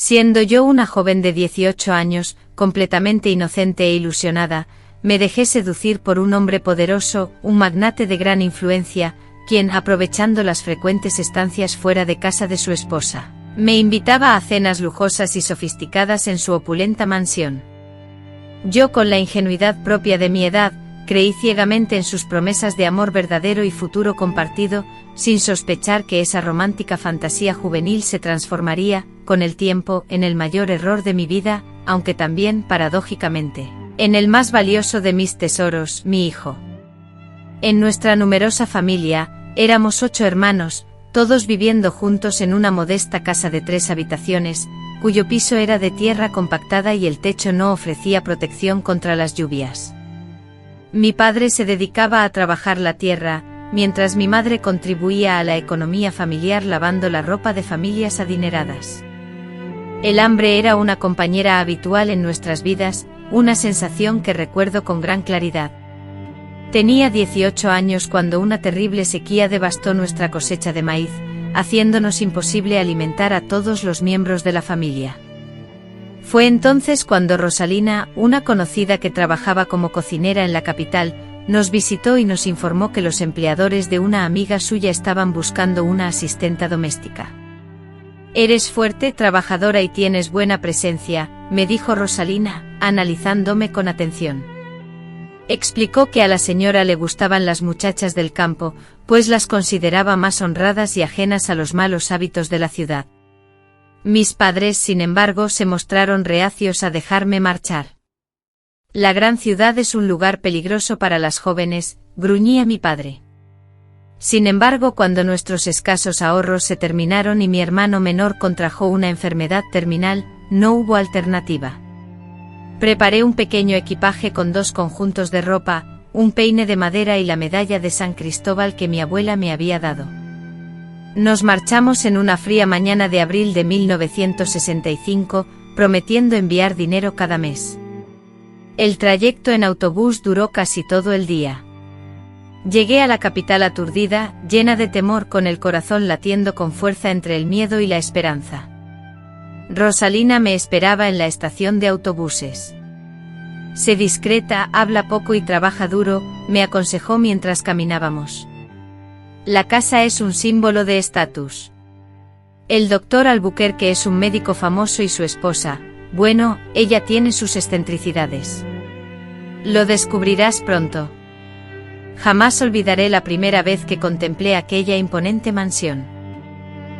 Siendo yo una joven de 18 años, completamente inocente e ilusionada, me dejé seducir por un hombre poderoso, un magnate de gran influencia, quien, aprovechando las frecuentes estancias fuera de casa de su esposa, me invitaba a cenas lujosas y sofisticadas en su opulenta mansión. Yo, con la ingenuidad propia de mi edad, creí ciegamente en sus promesas de amor verdadero y futuro compartido, sin sospechar que esa romántica fantasía juvenil se transformaría, con el tiempo, en el mayor error de mi vida, aunque también, paradójicamente, en el más valioso de mis tesoros, mi hijo. En nuestra numerosa familia, éramos 8 hermanos, todos viviendo juntos en una modesta casa de 3 habitaciones, cuyo piso era de tierra compactada y el techo no ofrecía protección contra las lluvias. Mi padre se dedicaba a trabajar la tierra, mientras mi madre contribuía a la economía familiar lavando la ropa de familias adineradas. El hambre era una compañera habitual en nuestras vidas, una sensación que recuerdo con gran claridad. Tenía 18 años cuando una terrible sequía devastó nuestra cosecha de maíz, haciéndonos imposible alimentar a todos los miembros de la familia. Fue entonces cuando Rosalina, una conocida que trabajaba como cocinera en la capital, nos visitó y nos informó que los empleadores de una amiga suya estaban buscando una asistenta doméstica. «Eres fuerte, trabajadora y tienes buena presencia», me dijo Rosalina, analizándome con atención. Explicó que a la señora le gustaban las muchachas del campo, pues las consideraba más honradas y ajenas a los malos hábitos de la ciudad. Mis padres, sin embargo, se mostraron reacios a dejarme marchar. «La gran ciudad es un lugar peligroso para las jóvenes», gruñía mi padre. Sin embargo, cuando nuestros escasos ahorros se terminaron y mi hermano menor contrajo una enfermedad terminal, no hubo alternativa. Preparé un pequeño equipaje con 2 conjuntos de ropa, un peine de madera y la medalla de San Cristóbal que mi abuela me había dado. Nos marchamos en una fría mañana de abril de 1965, prometiendo enviar dinero cada mes. El trayecto en autobús duró casi todo el día. Llegué a la capital aturdida, llena de temor, con el corazón latiendo con fuerza entre el miedo y la esperanza. Rosalina me esperaba en la estación de autobuses. «Sé discreta, habla poco y trabaja duro», me aconsejó mientras caminábamos. «La casa es un símbolo de estatus. El doctor Albuquerque es un médico famoso y su esposa, bueno, ella tiene sus excentricidades. Lo descubrirás pronto». Jamás olvidaré la primera vez que contemplé aquella imponente mansión.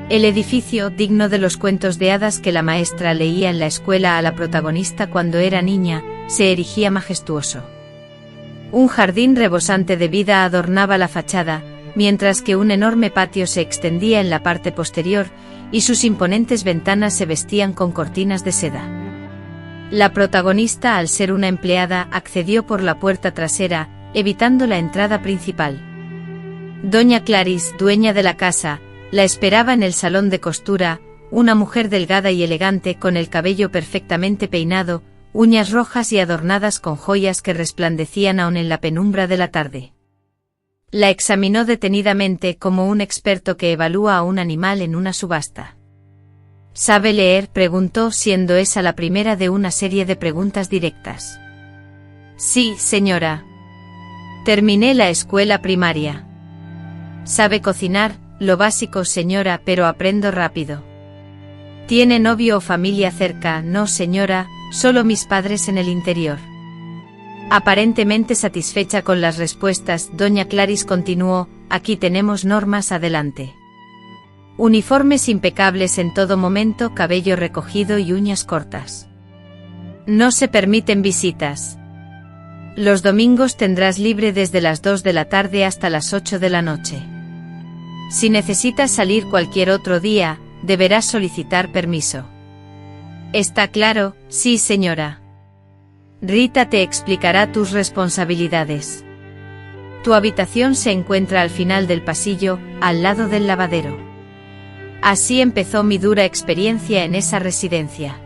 El edificio, digno de los cuentos de hadas que la maestra leía en la escuela a la protagonista cuando era niña, se erigía majestuoso. Un jardín rebosante de vida adornaba la fachada, mientras que un enorme patio se extendía en la parte posterior, y sus imponentes ventanas se vestían con cortinas de seda. La protagonista, al ser una empleada, accedió por la puerta trasera, evitando la entrada principal. Doña Clarice, dueña de la casa, la esperaba en el salón de costura, una mujer delgada y elegante con el cabello perfectamente peinado, uñas rojas y adornadas con joyas que resplandecían aún en la penumbra de la tarde. La examinó detenidamente como un experto que evalúa a un animal en una subasta. «¿Sabe leer?», preguntó, siendo esa la primera de una serie de preguntas directas. «Sí, señora. Terminé la escuela primaria». «¿Sabe cocinar?». «Lo básico, señora, pero aprendo rápido». «¿Tiene novio o familia cerca?». «No, señora, solo mis padres en el interior». Aparentemente satisfecha con las respuestas, doña Clarice continuó: «Aquí tenemos normas, adelante. Uniformes impecables en todo momento, cabello recogido y uñas cortas. No se permiten visitas. Los domingos tendrás libre desde las 2 de la tarde hasta las 8 de la noche. Si necesitas salir cualquier otro día, deberás solicitar permiso». «¿Está claro?». «Sí, señora. Rita te explicará tus responsabilidades. Tu habitación se encuentra al final del pasillo, al lado del lavadero». Así empezó mi dura experiencia en esa residencia.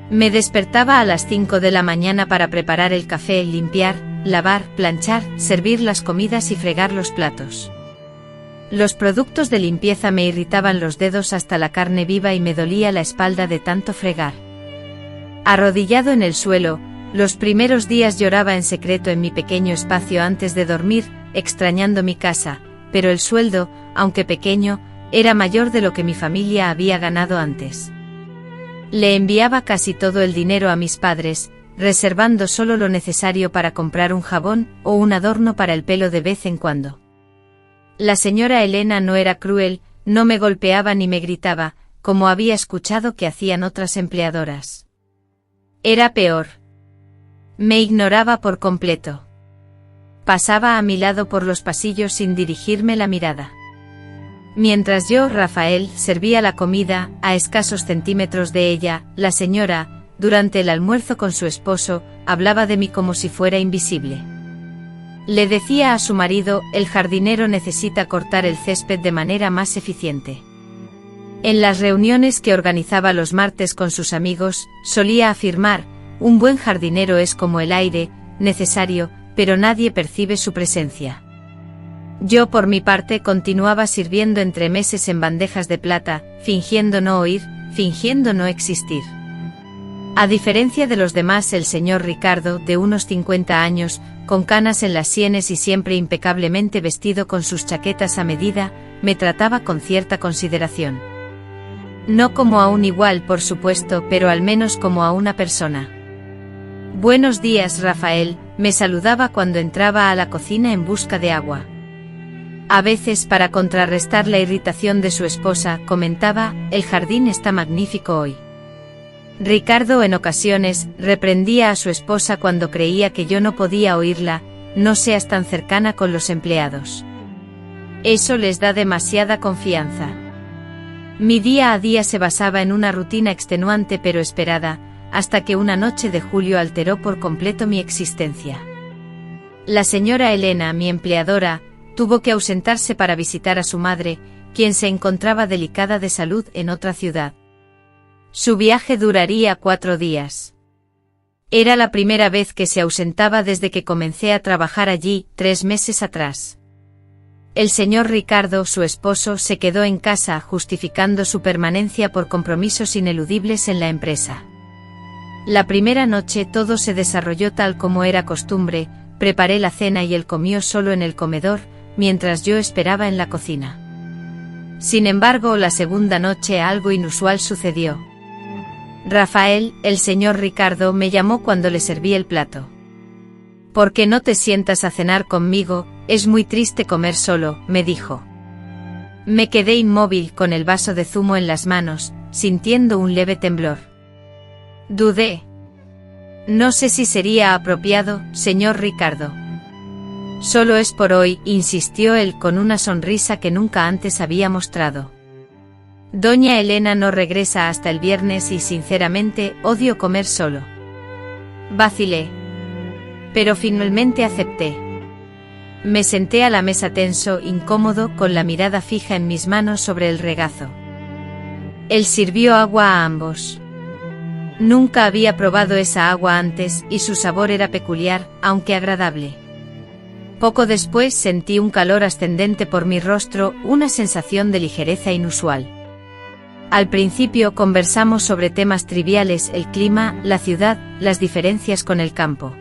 Me despertaba a las 5 de la mañana para preparar el café, limpiar, lavar, planchar, servir las comidas y fregar los platos. Los productos de limpieza me irritaban los dedos hasta la carne viva y me dolía la espalda de tanto fregar. Arrodillado en el suelo, los primeros días lloraba en secreto en mi pequeño espacio antes de dormir, extrañando mi casa, pero el sueldo, aunque pequeño, era mayor de lo que mi familia había ganado antes. Le enviaba casi todo el dinero a mis padres, reservando solo lo necesario para comprar un jabón o un adorno para el pelo de vez en cuando. La señora Elena no era cruel, no me golpeaba ni me gritaba, como había escuchado que hacían otras empleadoras. Era peor. Me ignoraba por completo. Pasaba a mi lado por los pasillos sin dirigirme la mirada. Mientras yo, Rafael, servía la comida, a escasos centímetros de ella, la señora, durante el almuerzo con su esposo, hablaba de mí como si fuera invisible. Le decía a su marido, el jardinero necesita cortar el césped de manera más eficiente. En las reuniones que organizaba los martes con sus amigos, solía afirmar, un buen jardinero es como el aire, necesario, pero nadie percibe su presencia. Yo por mi parte continuaba sirviendo entremeses en bandejas de plata, fingiendo no oír, fingiendo no existir. A diferencia de los demás, el señor Ricardo, de unos 50 años, con canas en las sienes y siempre impecablemente vestido con sus chaquetas a medida, me trataba con cierta consideración. No como a un igual, por supuesto, pero al menos como a una persona. Buenos días, Rafael, me saludaba cuando entraba a la cocina en busca de agua. A veces, para contrarrestar la irritación de su esposa, comentaba, el jardín está magnífico hoy. Ricardo en ocasiones reprendía a su esposa cuando creía que yo no podía oírla, no seas tan cercana con los empleados. Eso les da demasiada confianza. Mi día a día se basaba en una rutina extenuante pero esperada, hasta que una noche de julio alteró por completo mi existencia. La señora Elena, mi empleadora, tuvo que ausentarse para visitar a su madre, quien se encontraba delicada de salud en otra ciudad. Su viaje duraría 4 días. Era la primera vez que se ausentaba desde que comencé a trabajar allí, 3 meses atrás. El señor Ricardo, su esposo, se quedó en casa justificando su permanencia por compromisos ineludibles en la empresa. La primera noche todo se desarrolló tal como era costumbre, preparé la cena y él comió solo en el comedor, mientras yo esperaba en la cocina. Sin embargo, la segunda noche algo inusual sucedió. Rafael, el señor Ricardo, me llamó cuando le serví el plato. ¿Por qué no te sientas a cenar conmigo? Es muy triste comer solo, me dijo. Me quedé inmóvil con el vaso de zumo en las manos, sintiendo un leve temblor. Dudé. No sé si sería apropiado, señor Ricardo. Solo es por hoy, insistió él con una sonrisa que nunca antes había mostrado. Doña Elena no regresa hasta el viernes y sinceramente odio comer solo. Vacilé. Pero finalmente acepté. Me senté a la mesa tenso, incómodo, con la mirada fija en mis manos sobre el regazo. Él sirvió agua a ambos. Nunca había probado esa agua antes y su sabor era peculiar, aunque agradable. Poco después sentí un calor ascendente por mi rostro, una sensación de ligereza inusual. Al principio conversamos sobre temas triviales, el clima, la ciudad, las diferencias con el campo.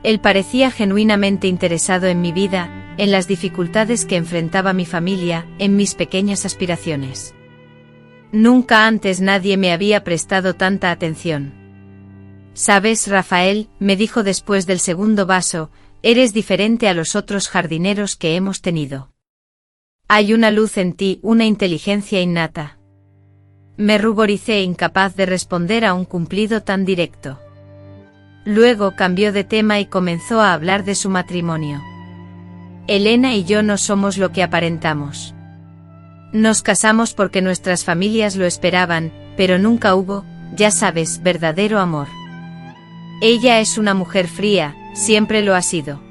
Él parecía genuinamente interesado en mi vida, en las dificultades que enfrentaba mi familia, en mis pequeñas aspiraciones. Nunca antes nadie me había prestado tanta atención. ¿Sabes, Rafael?, me dijo después del segundo vaso, eres diferente a los otros jardineros que hemos tenido. Hay una luz en ti, una inteligencia innata. Me ruboricé, incapaz de responder a un cumplido tan directo. Luego cambió de tema y comenzó a hablar de su matrimonio. Elena y yo no somos lo que aparentamos. Nos casamos porque nuestras familias lo esperaban, pero nunca hubo, ya sabes, verdadero amor. Ella es una mujer fría, siempre lo ha sido.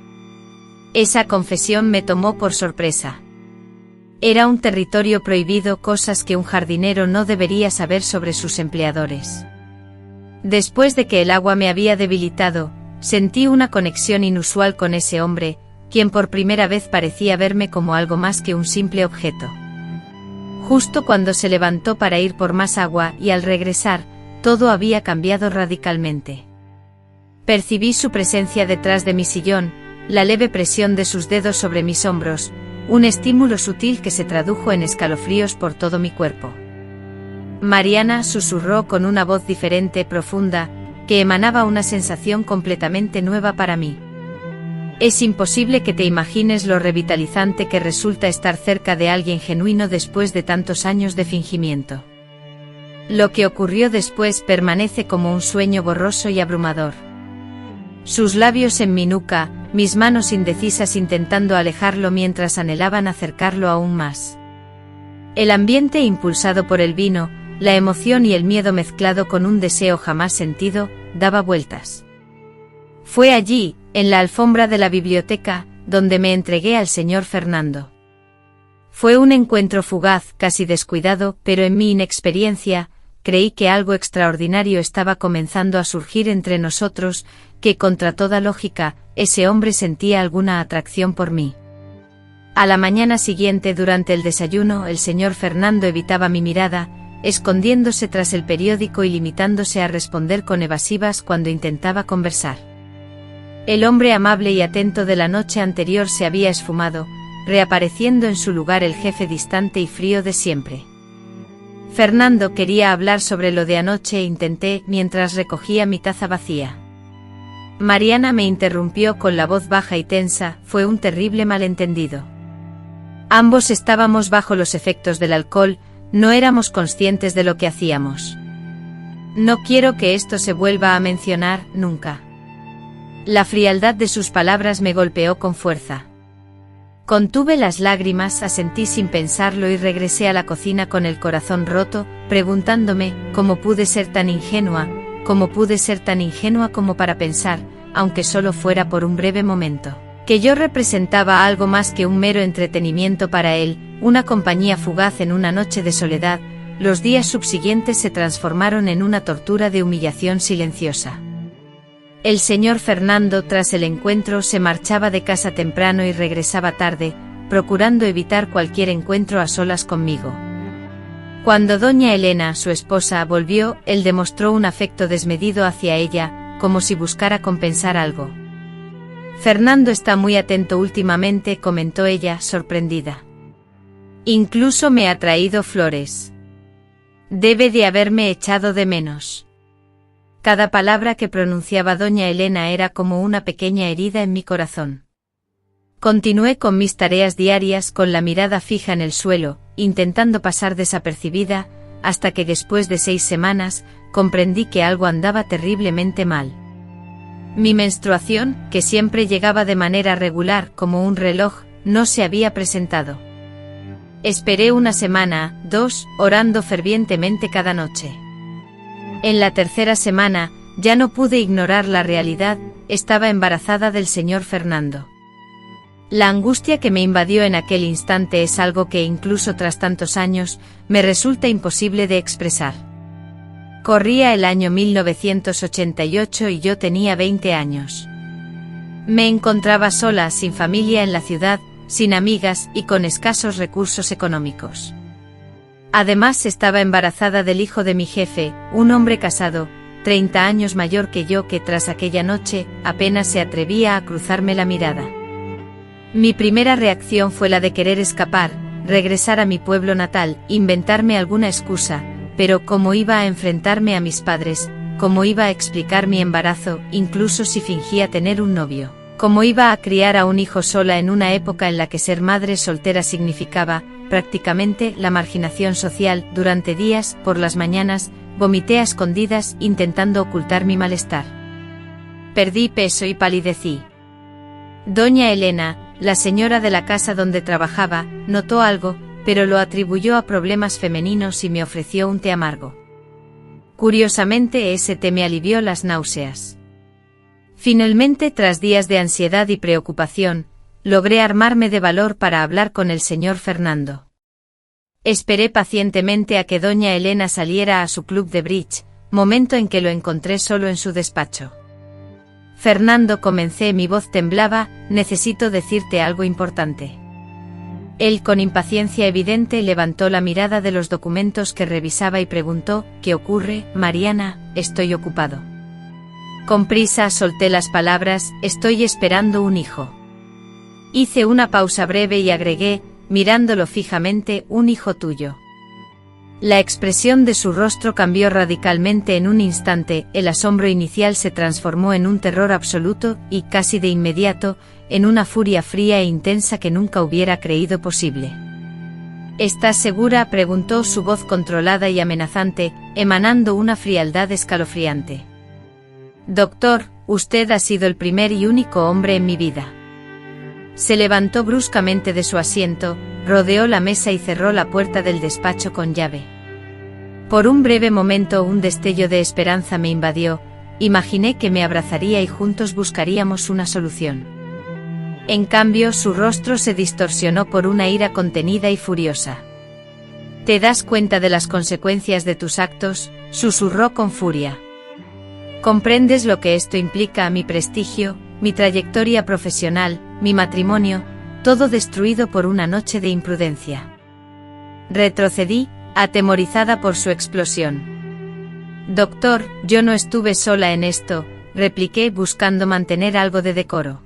Esa confesión me tomó por sorpresa. Era un territorio prohibido, cosas que un jardinero no debería saber sobre sus empleadores. Después de que el agua me había debilitado, sentí una conexión inusual con ese hombre, quien por primera vez parecía verme como algo más que un simple objeto. Justo cuando se levantó para ir por más agua y al regresar, todo había cambiado radicalmente. Percibí su presencia detrás de mi sillón, la leve presión de sus dedos sobre mis hombros, un estímulo sutil que se tradujo en escalofríos por todo mi cuerpo. Mariana, susurró con una voz diferente, profunda, que emanaba una sensación completamente nueva para mí. Es imposible que te imagines lo revitalizante que resulta estar cerca de alguien genuino después de tantos años de fingimiento. Lo que ocurrió después permanece como un sueño borroso y abrumador. Sus labios en mi nuca, mis manos indecisas intentando alejarlo mientras anhelaban acercarlo aún más. El ambiente impulsado por el vino, la emoción y el miedo mezclado con un deseo jamás sentido, daba vueltas. Fue allí, en la alfombra de la biblioteca, donde me entregué al señor Fernando. Fue un encuentro fugaz, casi descuidado, pero en mi inexperiencia, creí que algo extraordinario estaba comenzando a surgir entre nosotros, que contra toda lógica, ese hombre sentía alguna atracción por mí. A la mañana siguiente, durante el desayuno, el señor Fernando evitaba mi mirada, escondiéndose tras el periódico y limitándose a responder con evasivas cuando intentaba conversar. El hombre amable y atento de la noche anterior se había esfumado, reapareciendo en su lugar el jefe distante y frío de siempre. Fernando quería hablar sobre lo de anoche e intenté, mientras recogía mi taza vacía. Mariana me interrumpió con la voz baja y tensa, fue un terrible malentendido. Ambos estábamos bajo los efectos del alcohol, no éramos conscientes de lo que hacíamos. No quiero que esto se vuelva a mencionar, nunca. La frialdad de sus palabras me golpeó con fuerza. Contuve las lágrimas, asentí sin pensarlo y regresé a la cocina con el corazón roto, preguntándome cómo pude ser tan ingenua como para pensar, aunque solo fuera por un breve momento, que yo representaba algo más que un mero entretenimiento para él, una compañía fugaz en una noche de soledad. Los días subsiguientes se transformaron en una tortura de humillación silenciosa. El señor Fernando, tras el encuentro, se marchaba de casa temprano y regresaba tarde, procurando evitar cualquier encuentro a solas conmigo. Cuando doña Elena, su esposa, volvió, él demostró un afecto desmedido hacia ella, como si buscara compensar algo. Fernando está muy atento últimamente, comentó ella, sorprendida. Incluso me ha traído flores. Debe de haberme echado de menos. Cada palabra que pronunciaba doña Elena era como una pequeña herida en mi corazón. Continué con mis tareas diarias con la mirada fija en el suelo, intentando pasar desapercibida, hasta que después de 6 semanas, comprendí que algo andaba terriblemente mal. Mi menstruación, que siempre llegaba de manera regular como un reloj, no se había presentado. Esperé 1 semana, 2, orando fervientemente cada noche. En la 3ª semana, ya no pude ignorar la realidad, estaba embarazada del señor Fernando. La angustia que me invadió en aquel instante es algo que incluso tras tantos años, me resulta imposible de expresar. Corría el año 1988 y yo tenía 20 años. Me encontraba sola, sin familia en la ciudad, sin amigas y con escasos recursos económicos. Además estaba embarazada del hijo de mi jefe, un hombre casado, 30 años mayor que yo, que tras aquella noche, apenas se atrevía a cruzarme la mirada. Mi primera reacción fue la de querer escapar, regresar a mi pueblo natal, inventarme alguna excusa, pero ¿cómo iba a enfrentarme a mis padres? ¿Cómo iba a explicar mi embarazo, incluso si fingía tener un novio? ¿Cómo iba a criar a un hijo sola en una época en la que ser madre soltera significaba, prácticamente, la marginación social? Durante días, por las mañanas, vomité a escondidas intentando ocultar mi malestar. Perdí peso y palidecí. Doña Elena, la señora de la casa donde trabajaba, notó algo, pero lo atribuyó a problemas femeninos y me ofreció un té amargo. Curiosamente, ese té me alivió las náuseas. Finalmente, tras días de ansiedad y preocupación, logré armarme de valor para hablar con el señor Fernando. Esperé pacientemente a que doña Elena saliera a su club de bridge, momento en que lo encontré solo en su despacho. Fernando, comencé, mi voz temblaba, necesito decirte algo importante. Él, con impaciencia evidente, levantó la mirada de los documentos que revisaba y preguntó, ¿qué ocurre, Mariana? Estoy ocupado. Con prisa solté las palabras, estoy esperando un hijo. Hice una pausa breve y agregué, mirándolo fijamente, un hijo tuyo. La expresión de su rostro cambió radicalmente en un instante, el asombro inicial se transformó en un terror absoluto y, casi de inmediato, en una furia fría e intensa que nunca hubiera creído posible. ¿Estás segura?, preguntó, su voz controlada y amenazante, emanando una frialdad escalofriante. Doctor, usted ha sido el primer y único hombre en mi vida. Se levantó bruscamente de su asiento, rodeó la mesa y cerró la puerta del despacho con llave. Por un breve momento un destello de esperanza me invadió, imaginé que me abrazaría y juntos buscaríamos una solución. En cambio, su rostro se distorsionó por una ira contenida y furiosa. ¿Te das cuenta de las consecuencias de tus actos?, susurró con furia. ¿Comprendes lo que esto implica a mi prestigio, mi trayectoria profesional, mi matrimonio, todo destruido por una noche de imprudencia? Retrocedí, atemorizada por su explosión. Doctor, yo no estuve sola en esto, repliqué buscando mantener algo de decoro.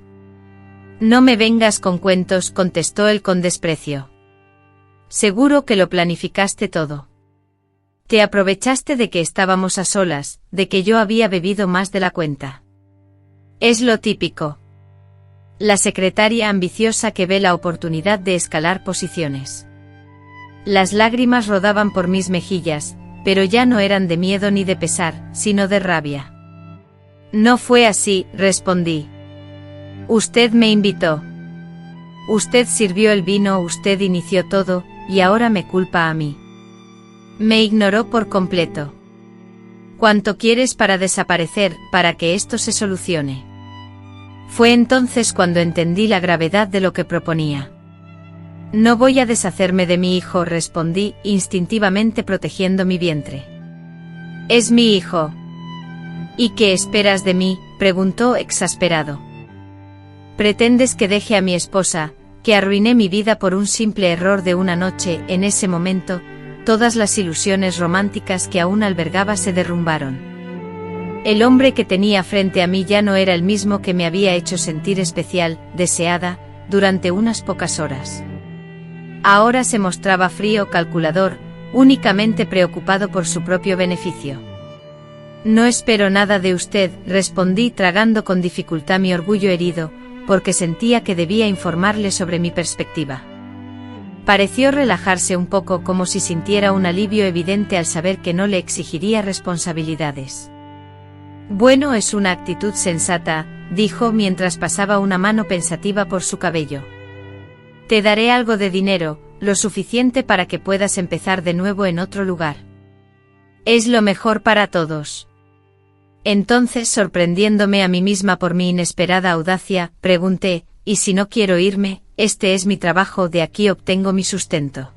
No me vengas con cuentos, contestó él con desprecio. Seguro que lo planificaste todo. Te aprovechaste de que estábamos a solas, de que yo había bebido más de la cuenta. Es lo típico. La secretaria ambiciosa que ve la oportunidad de escalar posiciones. Las lágrimas rodaban por mis mejillas, pero ya no eran de miedo ni de pesar, sino de rabia. No fue así, respondí. Usted me invitó. Usted sirvió el vino, usted inició todo, y ahora me culpa a mí. Me ignoró por completo. ¿Cuánto quieres para desaparecer, para que esto se solucione? Fue entonces cuando entendí la gravedad de lo que proponía. No voy a deshacerme de mi hijo, respondí, instintivamente protegiendo mi vientre. Es mi hijo. ¿Y qué esperas de mí?, preguntó exasperado. ¿Pretendes que deje a mi esposa, que arruiné mi vida por un simple error de una noche? En ese momento, todas las ilusiones románticas que aún albergaba se derrumbaron. El hombre que tenía frente a mí ya no era el mismo que me había hecho sentir especial, deseada, durante unas pocas horas. Ahora se mostraba frío, calculador, únicamente preocupado por su propio beneficio. No espero nada de usted, respondí tragando con dificultad mi orgullo herido, porque sentía que debía informarle sobre mi perspectiva. Pareció relajarse un poco, como si sintiera un alivio evidente al saber que no le exigiría responsabilidades. Bueno, es una actitud sensata, dijo mientras pasaba una mano pensativa por su cabello. Te daré algo de dinero, lo suficiente para que puedas empezar de nuevo en otro lugar. Es lo mejor para todos. Entonces, sorprendiéndome a mí misma por mi inesperada audacia, pregunté, ¿y si no quiero irme? Este es mi trabajo, de aquí obtengo mi sustento.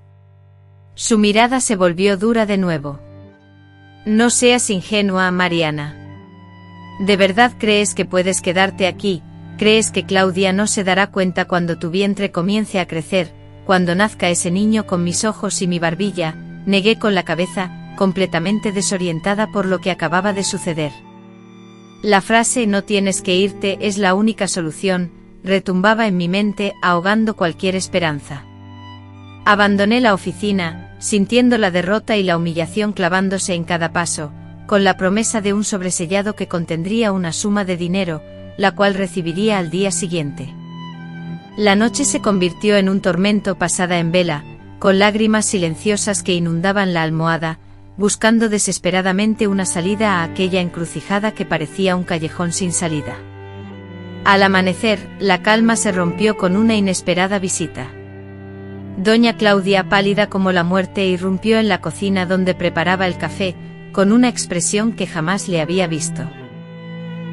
Su mirada se volvió dura de nuevo. No seas ingenua, Mariana. ¿De verdad crees que puedes quedarte aquí? ¿Crees que Claudia no se dará cuenta cuando tu vientre comience a crecer, cuando nazca ese niño con mis ojos y mi barbilla? Negué con la cabeza, completamente desorientada por lo que acababa de suceder. La frase «no tienes que irte» es la única solución, retumbaba en mi mente, ahogando cualquier esperanza. Abandoné la oficina, sintiendo la derrota y la humillación clavándose en cada paso, con la promesa de un sobresellado que contendría una suma de dinero, la cual recibiría al día siguiente. La noche se convirtió en un tormento pasada en vela, con lágrimas silenciosas que inundaban la almohada, buscando desesperadamente una salida a aquella encrucijada que parecía un callejón sin salida. Al amanecer, la calma se rompió con una inesperada visita. Doña Claudia, pálida como la muerte, irrumpió en la cocina donde preparaba el café, con una expresión que jamás le había visto.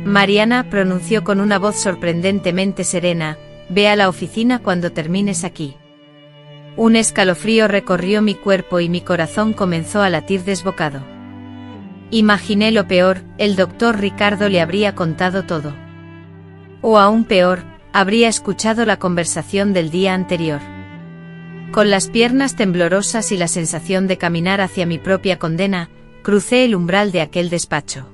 Mariana, pronunció con una voz sorprendentemente serena, ve a la oficina cuando termines aquí. Un escalofrío recorrió mi cuerpo y mi corazón comenzó a latir desbocado. Imaginé lo peor, el doctor Ricardo le habría contado todo. O aún peor, habría escuchado la conversación del día anterior. Con las piernas temblorosas y la sensación de caminar hacia mi propia condena, crucé el umbral de aquel despacho.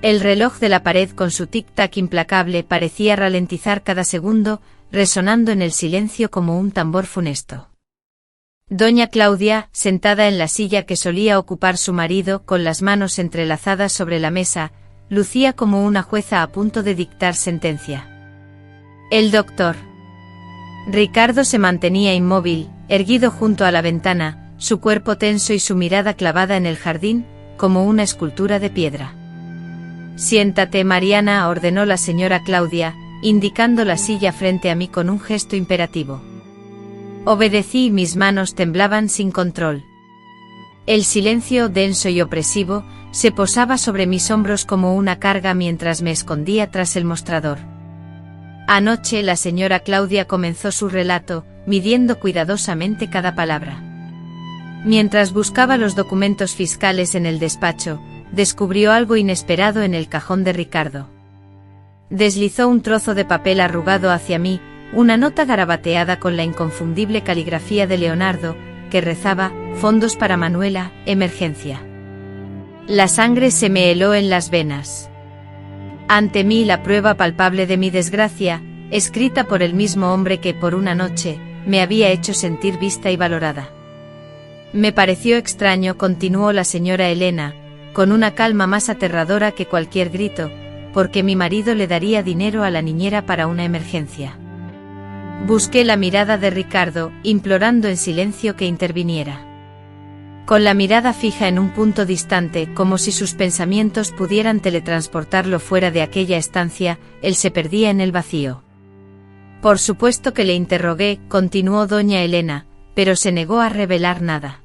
El reloj de la pared con su tic-tac implacable parecía ralentizar cada segundo, resonando en el silencio como un tambor funesto. Doña Claudia, sentada en la silla que solía ocupar su marido con las manos entrelazadas sobre la mesa, lucía como una jueza a punto de dictar sentencia. El doctor. Ricardo se mantenía inmóvil, erguido junto a la ventana, su cuerpo tenso y su mirada clavada en el jardín, como una escultura de piedra. Siéntate, Mariana, ordenó la señora Claudia, indicando la silla frente a mí con un gesto imperativo. Obedecí y mis manos temblaban sin control. El silencio, denso y opresivo, se posaba sobre mis hombros como una carga mientras me escondía tras el mostrador. Anoche la señora Claudia comenzó su relato, midiendo cuidadosamente cada palabra. Mientras buscaba los documentos fiscales en el despacho, descubrió algo inesperado en el cajón de Ricardo. Deslizó un trozo de papel arrugado hacia mí, una nota garabateada con la inconfundible caligrafía de Leonardo, que rezaba: fondos para Manuela, emergencia. La sangre se me heló en las venas. Ante mí la prueba palpable de mi desgracia, escrita por el mismo hombre que por una noche me había hecho sentir vista y valorada. Me pareció extraño, continuó la señora Elena, con una calma más aterradora que cualquier grito, porque mi marido le daría dinero a la niñera para una emergencia. Busqué la mirada de Ricardo, implorando en silencio que interviniera. Con la mirada fija en un punto distante, como si sus pensamientos pudieran teletransportarlo fuera de aquella estancia, él se perdía en el vacío. Por supuesto que le interrogué, continuó doña Elena, pero se negó a revelar nada.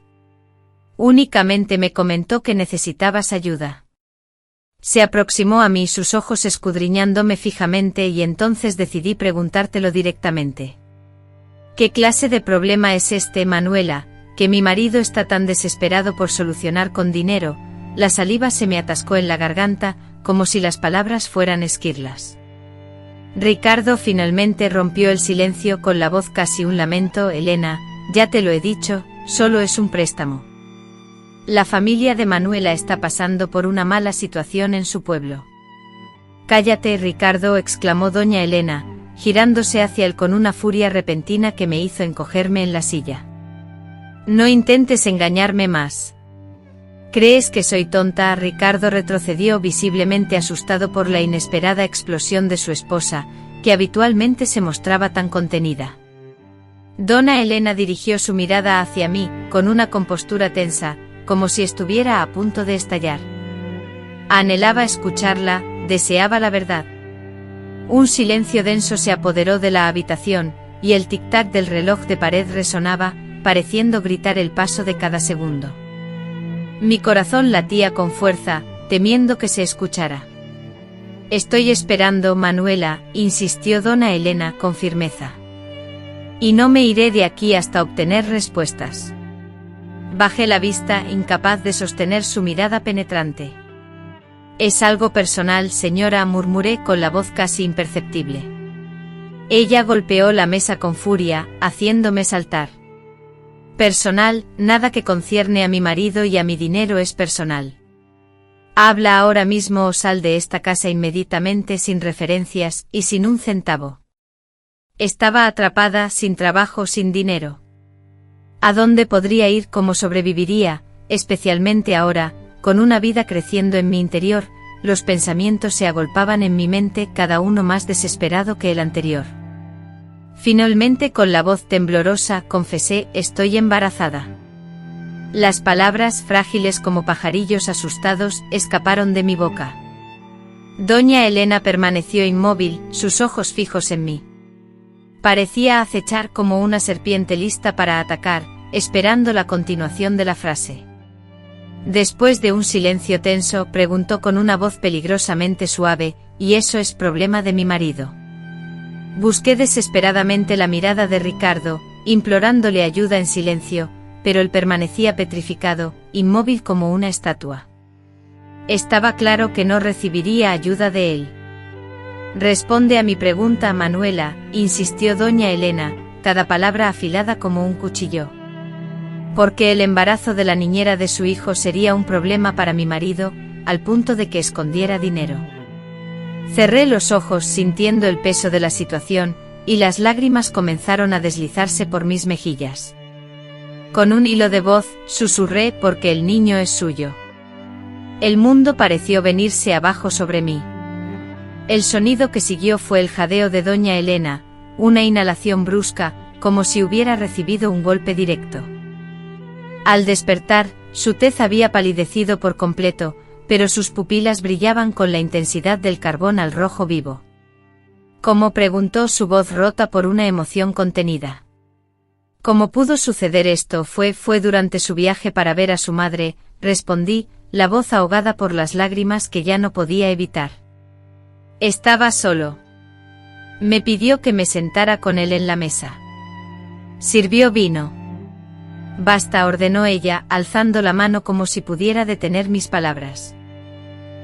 Únicamente me comentó que necesitabas ayuda. Se aproximó a mí, sus ojos escudriñándome fijamente, y entonces decidí preguntártelo directamente. ¿Qué clase de problema es este, Manuela, que mi marido está tan desesperado por solucionar con dinero? La saliva se me atascó en la garganta, como si las palabras fueran esquirlas. Ricardo finalmente rompió el silencio con la voz casi un lamento: Elena, ya te lo he dicho, solo es un préstamo. La familia de Manuela está pasando por una mala situación en su pueblo. Cállate, Ricardo, exclamó doña Elena, girándose hacia él con una furia repentina que me hizo encogerme en la silla. No intentes engañarme más. ¿Crees que soy tonta? Ricardo retrocedió, visiblemente asustado por la inesperada explosión de su esposa, que habitualmente se mostraba tan contenida. Dona Elena dirigió su mirada hacia mí, con una compostura tensa, como si estuviera a punto de estallar. Anhelaba escucharla, deseaba la verdad. Un silencio denso se apoderó de la habitación, y el tic-tac del reloj de pared resonaba, pareciendo gritar el paso de cada segundo. Mi corazón latía con fuerza, temiendo que se escuchara. Estoy esperando, Manuela, insistió dona Elena con firmeza. Y no me iré de aquí hasta obtener respuestas. Bajé la vista, incapaz de sostener su mirada penetrante. Es algo personal, señora, murmuré con la voz casi imperceptible. Ella golpeó la mesa con furia, haciéndome saltar. Personal, nada que concierne a mi marido y a mi dinero es personal. Habla ahora mismo o sal de esta casa inmediatamente, sin referencias y sin un centavo. Estaba atrapada, sin trabajo, sin dinero. ¿A dónde podría ir? ¿Cómo sobreviviría? Especialmente ahora, con una vida creciendo en mi interior, los pensamientos se agolpaban en mi mente, cada uno más desesperado que el anterior. Finalmente, con la voz temblorosa, confesé: estoy embarazada. Las palabras, frágiles como pajarillos asustados, escaparon de mi boca. Doña Elena permaneció inmóvil, sus ojos fijos en mí. Parecía acechar como una serpiente lista para atacar, esperando la continuación de la frase. Después de un silencio tenso, preguntó con una voz peligrosamente suave: ¿y eso es problema de mi marido? Busqué desesperadamente la mirada de Ricardo, implorándole ayuda en silencio, pero él permanecía petrificado, inmóvil como una estatua. Estaba claro que no recibiría ayuda de él. Responde a mi pregunta, Manuela, insistió doña Elena, cada palabra afilada como un cuchillo. Porque el embarazo de la niñera de su hijo sería un problema para mi marido, al punto de que escondiera dinero. Cerré los ojos sintiendo el peso de la situación, y las lágrimas comenzaron a deslizarse por mis mejillas. Con un hilo de voz, susurré porque el niño es suyo. El mundo pareció venirse abajo sobre mí. El sonido que siguió fue el jadeo de doña Elena, una inhalación brusca, como si hubiera recibido un golpe directo. Al despertar, su tez había palidecido por completo, pero sus pupilas brillaban con la intensidad del carbón al rojo vivo. ¿Cómo?, preguntó su voz rota por una emoción contenida. ¿Cómo pudo suceder esto? Fue durante su viaje para ver a su madre, respondí, la voz ahogada por las lágrimas que ya no podía evitar. Estaba solo. Me pidió que me sentara con él en la mesa. Sirvió vino. Basta, ordenó ella, alzando la mano como si pudiera detener mis palabras.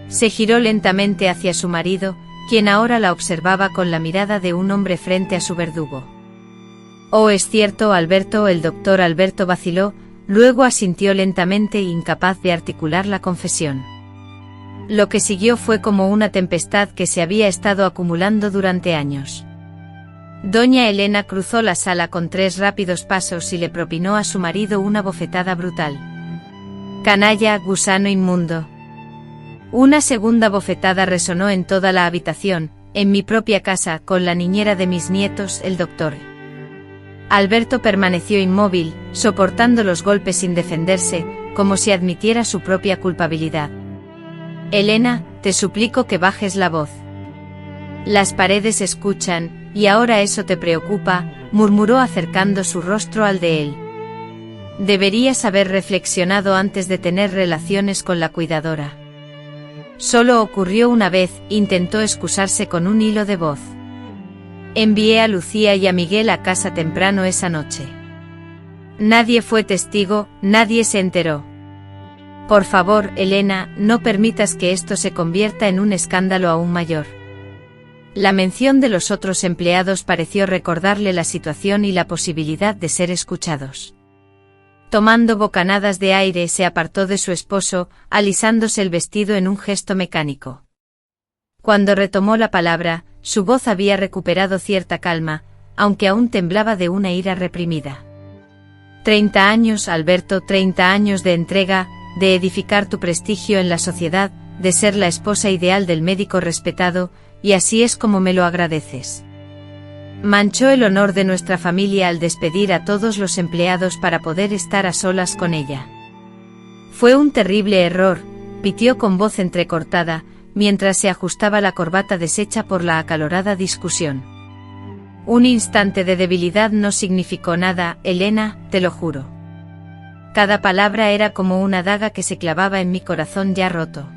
Se giró lentamente hacia su marido, quien ahora la observaba con la mirada de un hombre frente a su verdugo. Oh, es cierto, Alberto. El doctor Alberto vaciló, luego asintió lentamente, incapaz de articular la confesión. Lo que siguió fue como una tempestad que se había estado acumulando durante años. Doña Elena cruzó la sala con 3 rápidos pasos y le propinó a su marido una bofetada brutal. Canalla, gusano inmundo. Una segunda bofetada resonó en toda la habitación, en mi propia casa, con la niñera de mis nietos, el doctor. Alberto permaneció inmóvil, soportando los golpes sin defenderse, como si admitiera su propia culpabilidad. Elena, te suplico que bajes la voz. Las paredes escuchan, y ahora eso te preocupa, murmuró acercando su rostro al de él. Deberías haber reflexionado antes de tener relaciones con la cuidadora. Solo ocurrió una vez, intentó excusarse con un hilo de voz. Envié a Lucía y a Miguel a casa temprano esa noche. Nadie fue testigo, nadie se enteró. Por favor, Elena, no permitas que esto se convierta en un escándalo aún mayor. La mención de los otros empleados pareció recordarle la situación y la posibilidad de ser escuchados. Tomando bocanadas de aire, se apartó de su esposo, alisándose el vestido en un gesto mecánico. Cuando retomó la palabra, su voz había recuperado cierta calma, aunque aún temblaba de una ira reprimida. 30 años, Alberto, 30 años de entrega, de edificar tu prestigio en la sociedad, de ser la esposa ideal del médico respetado, y así es como me lo agradeces. Manchó el honor de nuestra familia al despedir a todos los empleados para poder estar a solas con ella. Fue un terrible error, pitió con voz entrecortada, mientras se ajustaba la corbata deshecha por la acalorada discusión. Un instante de debilidad no significó nada, Elena, te lo juro. Cada palabra era como una daga que se clavaba en mi corazón ya roto.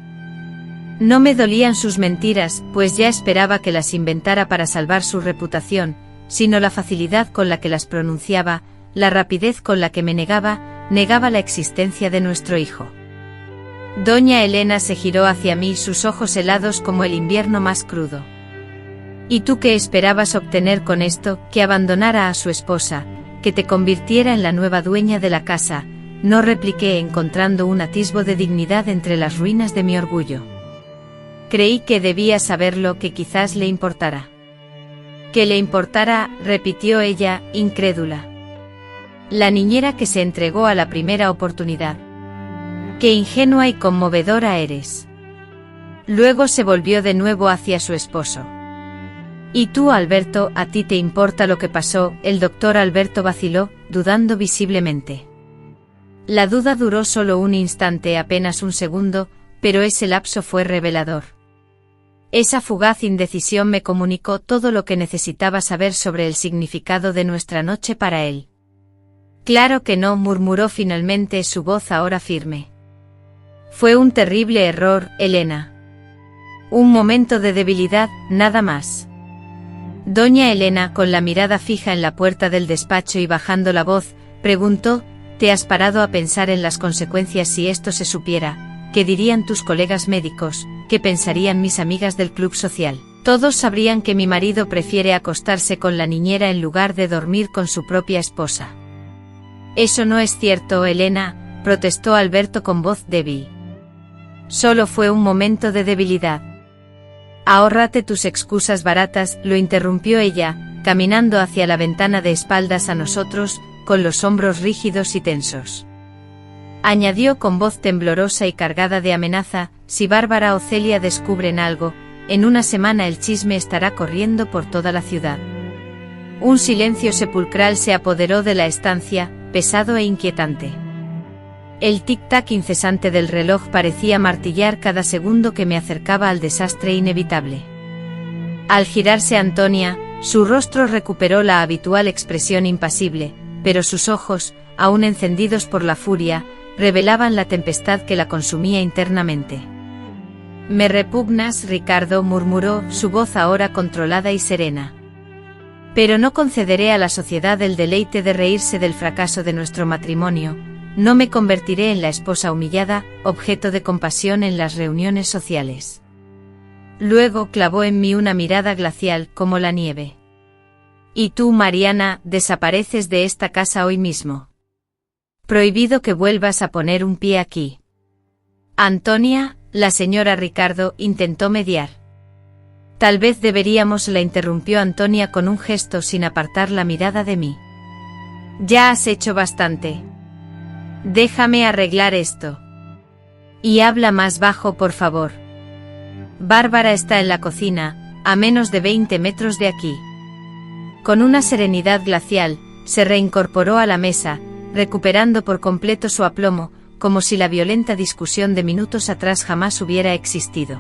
No me dolían sus mentiras, pues ya esperaba que las inventara para salvar su reputación, sino la facilidad con la que las pronunciaba, la rapidez con la que me negaba la existencia de nuestro hijo. Doña Elena se giró hacia mí, sus ojos helados como el invierno más crudo. ¿Y tú qué esperabas obtener con esto? Que abandonara a su esposa, que te convirtiera en la nueva dueña de la casa, no repliqué encontrando un atisbo de dignidad entre las ruinas de mi orgullo. Creí que debía saberlo, que quizás le importara. Que le importara, repitió ella, incrédula. La niñera que se entregó a la primera oportunidad. Qué ingenua y conmovedora eres. Luego se volvió de nuevo hacia su esposo. ¿Y tú, Alberto, a ti te importa lo que pasó? El doctor Alberto vaciló, dudando visiblemente. La duda duró solo un instante, apenas un segundo, pero ese lapso fue revelador. Esa fugaz indecisión me comunicó todo lo que necesitaba saber sobre el significado de nuestra noche para él. Claro que no, murmuró finalmente, su voz ahora firme. Fue un terrible error, Elena. Un momento de debilidad, nada más. Doña Elena, con la mirada fija en la puerta del despacho y bajando la voz, preguntó, ¿te has parado a pensar en las consecuencias si esto se supiera? ¿Qué dirían tus colegas médicos? ¿Qué pensarían mis amigas del club social? Todos sabrían que mi marido prefiere acostarse con la niñera en lugar de dormir con su propia esposa. Eso no es cierto, Elena, protestó Alberto con voz débil. Solo fue un momento de debilidad. Ahórrate tus excusas baratas, lo interrumpió ella, caminando hacia la ventana de espaldas a nosotros, con los hombros rígidos y tensos. Añadió con voz temblorosa y cargada de amenaza, si Bárbara o Celia descubren algo, en una semana el chisme estará corriendo por toda la ciudad. Un silencio sepulcral se apoderó de la estancia, pesado e inquietante. El tic-tac incesante del reloj parecía martillar cada segundo que me acercaba al desastre inevitable. Al girarse Antonia, su rostro recuperó la habitual expresión impasible, pero sus ojos, aún encendidos por la furia, revelaban la tempestad que la consumía internamente. «Me repugnas, Ricardo», murmuró, su voz ahora controlada y serena. «Pero no concederé a la sociedad el deleite de reírse del fracaso de nuestro matrimonio. No me convertiré en la esposa humillada, objeto de compasión en las reuniones sociales». Luego clavó en mí una mirada glacial como la nieve. «Y tú, Mariana, desapareces de esta casa hoy mismo. Prohibido que vuelvas a poner un pie aquí». «Antonia», la señora Ricardo intentó mediar. «Tal vez deberíamos», la interrumpió Antonia con un gesto sin apartar la mirada de mí. «Ya has hecho bastante. Déjame arreglar esto. Y habla más bajo, por favor. Bárbara está en la cocina, a menos de 20 metros de aquí». Con una serenidad glacial, se reincorporó a la mesa, recuperando por completo su aplomo, como si la violenta discusión de minutos atrás jamás hubiera existido.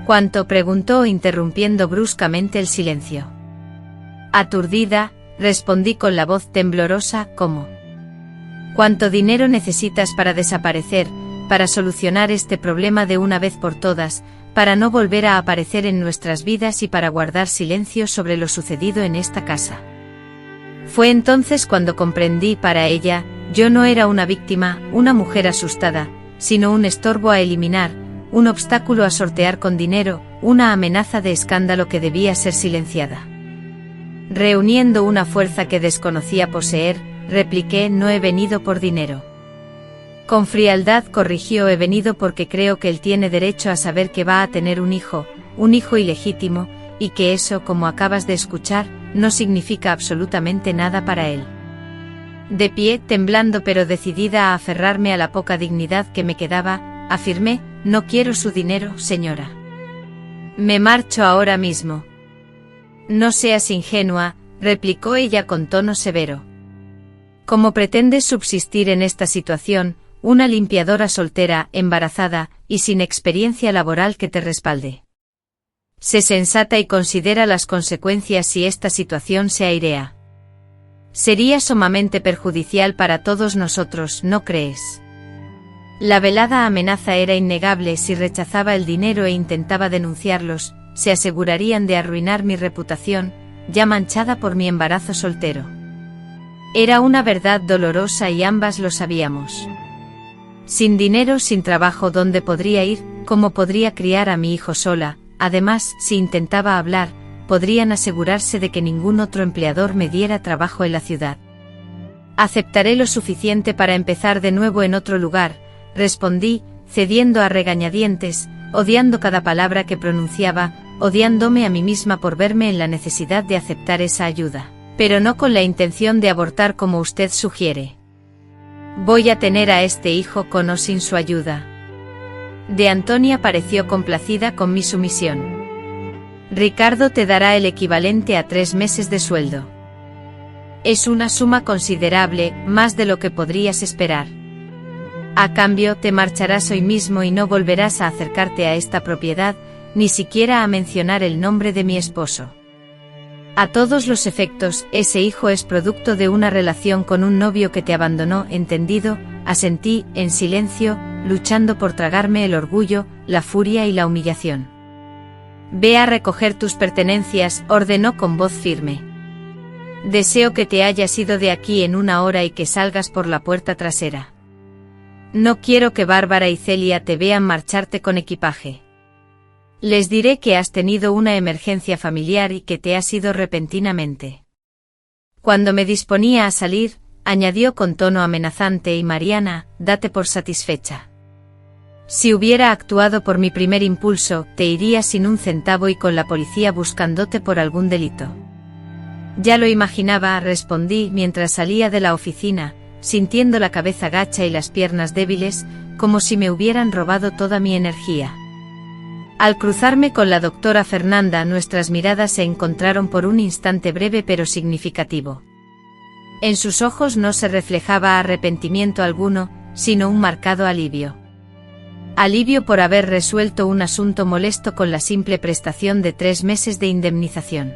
«¿Cuánto?», preguntó, interrumpiendo bruscamente el silencio. Aturdida, respondí con la voz temblorosa, «¿Cómo? ¿Cuánto dinero necesitas para desaparecer, para solucionar este problema de una vez por todas, para no volver a aparecer en nuestras vidas y para guardar silencio sobre lo sucedido en esta casa?» Fue entonces cuando comprendí, para ella, yo no era una víctima, una mujer asustada, sino un estorbo a eliminar, un obstáculo a sortear con dinero, una amenaza de escándalo que debía ser silenciada. Reuniendo una fuerza que desconocía poseer, repliqué: «No he venido por dinero». Con frialdad corrigió: «He venido porque creo que él tiene derecho a saber que va a tener un hijo ilegítimo, y que eso, como acabas de escuchar, no significa absolutamente nada para él». De pie, temblando pero decidida a aferrarme a la poca dignidad que me quedaba, afirmé: «No quiero su dinero, señora. Me marcho ahora mismo». «No seas ingenua», replicó ella con tono severo. «¿Cómo pretendes subsistir en esta situación, una limpiadora soltera, embarazada, y sin experiencia laboral que te respalde? Sé sensata y considera las consecuencias si esta situación se airea. Sería sumamente perjudicial para todos nosotros, ¿no crees?». La velada amenaza era innegable: si rechazaba el dinero e intentaba denunciarlos, se asegurarían de arruinar mi reputación, ya manchada por mi embarazo soltero. Era una verdad dolorosa y ambas lo sabíamos. Sin dinero, sin trabajo, ¿dónde podría ir? ¿Cómo podría criar a mi hijo sola? Además, si intentaba hablar, podrían asegurarse de que ningún otro empleador me diera trabajo en la ciudad. «Aceptaré lo suficiente para empezar de nuevo en otro lugar», respondí, cediendo a regañadientes, odiando cada palabra que pronunciaba, odiándome a mí misma por verme en la necesidad de aceptar esa ayuda, pero no con la intención de abortar como usted sugiere. Voy a tener a este hijo con o sin su ayuda. De Antonia pareció complacida con mi sumisión. «Ricardo te dará el equivalente a 3 meses de sueldo. Es una suma considerable, más de lo que podrías esperar. A cambio, te marcharás hoy mismo y no volverás a acercarte a esta propiedad, ni siquiera a mencionar el nombre de mi esposo. A todos los efectos, ese hijo es producto de una relación con un novio que te abandonó», «Entendido», asentí, en silencio, luchando por tragarme el orgullo, la furia y la humillación. «Ve a recoger tus pertenencias», ordenó con voz firme. «Deseo que te hayas ido de aquí en 1 hora y que salgas por la puerta trasera. No quiero que Bárbara y Celia te vean marcharte con equipaje. Les diré que has tenido una emergencia familiar y que te has ido repentinamente. Cuando me disponía a salir, añadió con tono amenazante y Mariana, date por satisfecha. Si hubiera actuado por mi primer impulso, te iría sin un centavo y con la policía buscándote por algún delito. Ya lo imaginaba, respondí mientras salía de la oficina, sintiendo la cabeza gacha y las piernas débiles, como si me hubieran robado toda mi energía. Al cruzarme con la doctora Fernanda, nuestras miradas se encontraron por un instante breve pero significativo. En sus ojos no se reflejaba arrepentimiento alguno, sino un marcado alivio. Alivio por haber resuelto un asunto molesto con la simple prestación de 3 meses de indemnización.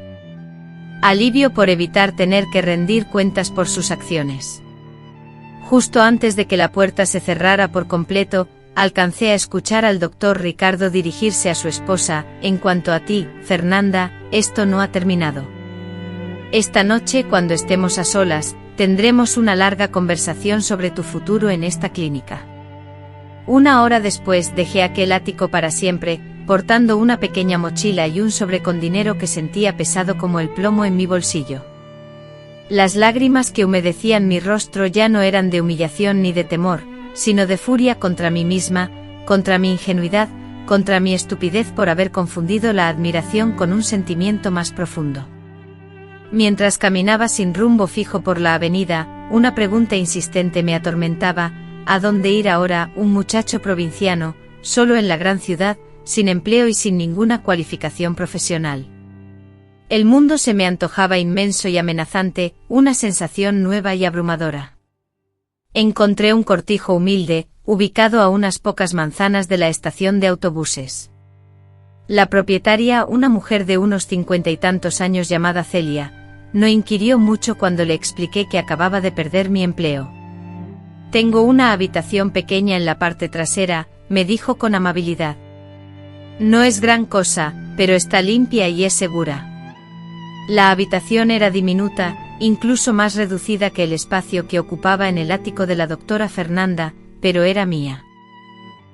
Alivio por evitar tener que rendir cuentas por sus acciones. Justo antes de que la puerta se cerrara por completo, alcancé a escuchar al doctor Ricardo dirigirse a su esposa, en cuanto a ti, Fernanda, esto no ha terminado. Esta noche, cuando estemos a solas, tendremos una larga conversación sobre tu futuro en esta clínica. 1 hora después dejé aquel ático para siempre, portando una pequeña mochila y un sobre con dinero que sentía pesado como el plomo en mi bolsillo. Las lágrimas que humedecían mi rostro ya no eran de humillación ni de temor, sino de furia contra mí misma, contra mi ingenuidad, contra mi estupidez por haber confundido la admiración con un sentimiento más profundo. Mientras caminaba sin rumbo fijo por la avenida, una pregunta insistente me atormentaba: ¿a dónde ir ahora, un muchacho provinciano, solo en la gran ciudad, sin empleo y sin ninguna cualificación profesional? El mundo se me antojaba inmenso y amenazante, una sensación nueva y abrumadora. Encontré un cortijo humilde, ubicado a unas pocas manzanas de la estación de autobuses. La propietaria, una mujer de unos 50 y tantos años llamada Celia, no inquirió mucho cuando le expliqué que acababa de perder mi empleo. Tengo una habitación pequeña en la parte trasera, me dijo con amabilidad. No es gran cosa, pero está limpia y es segura. La habitación era diminuta, incluso más reducida que el espacio que ocupaba en el ático de la doctora Fernanda, pero era mía.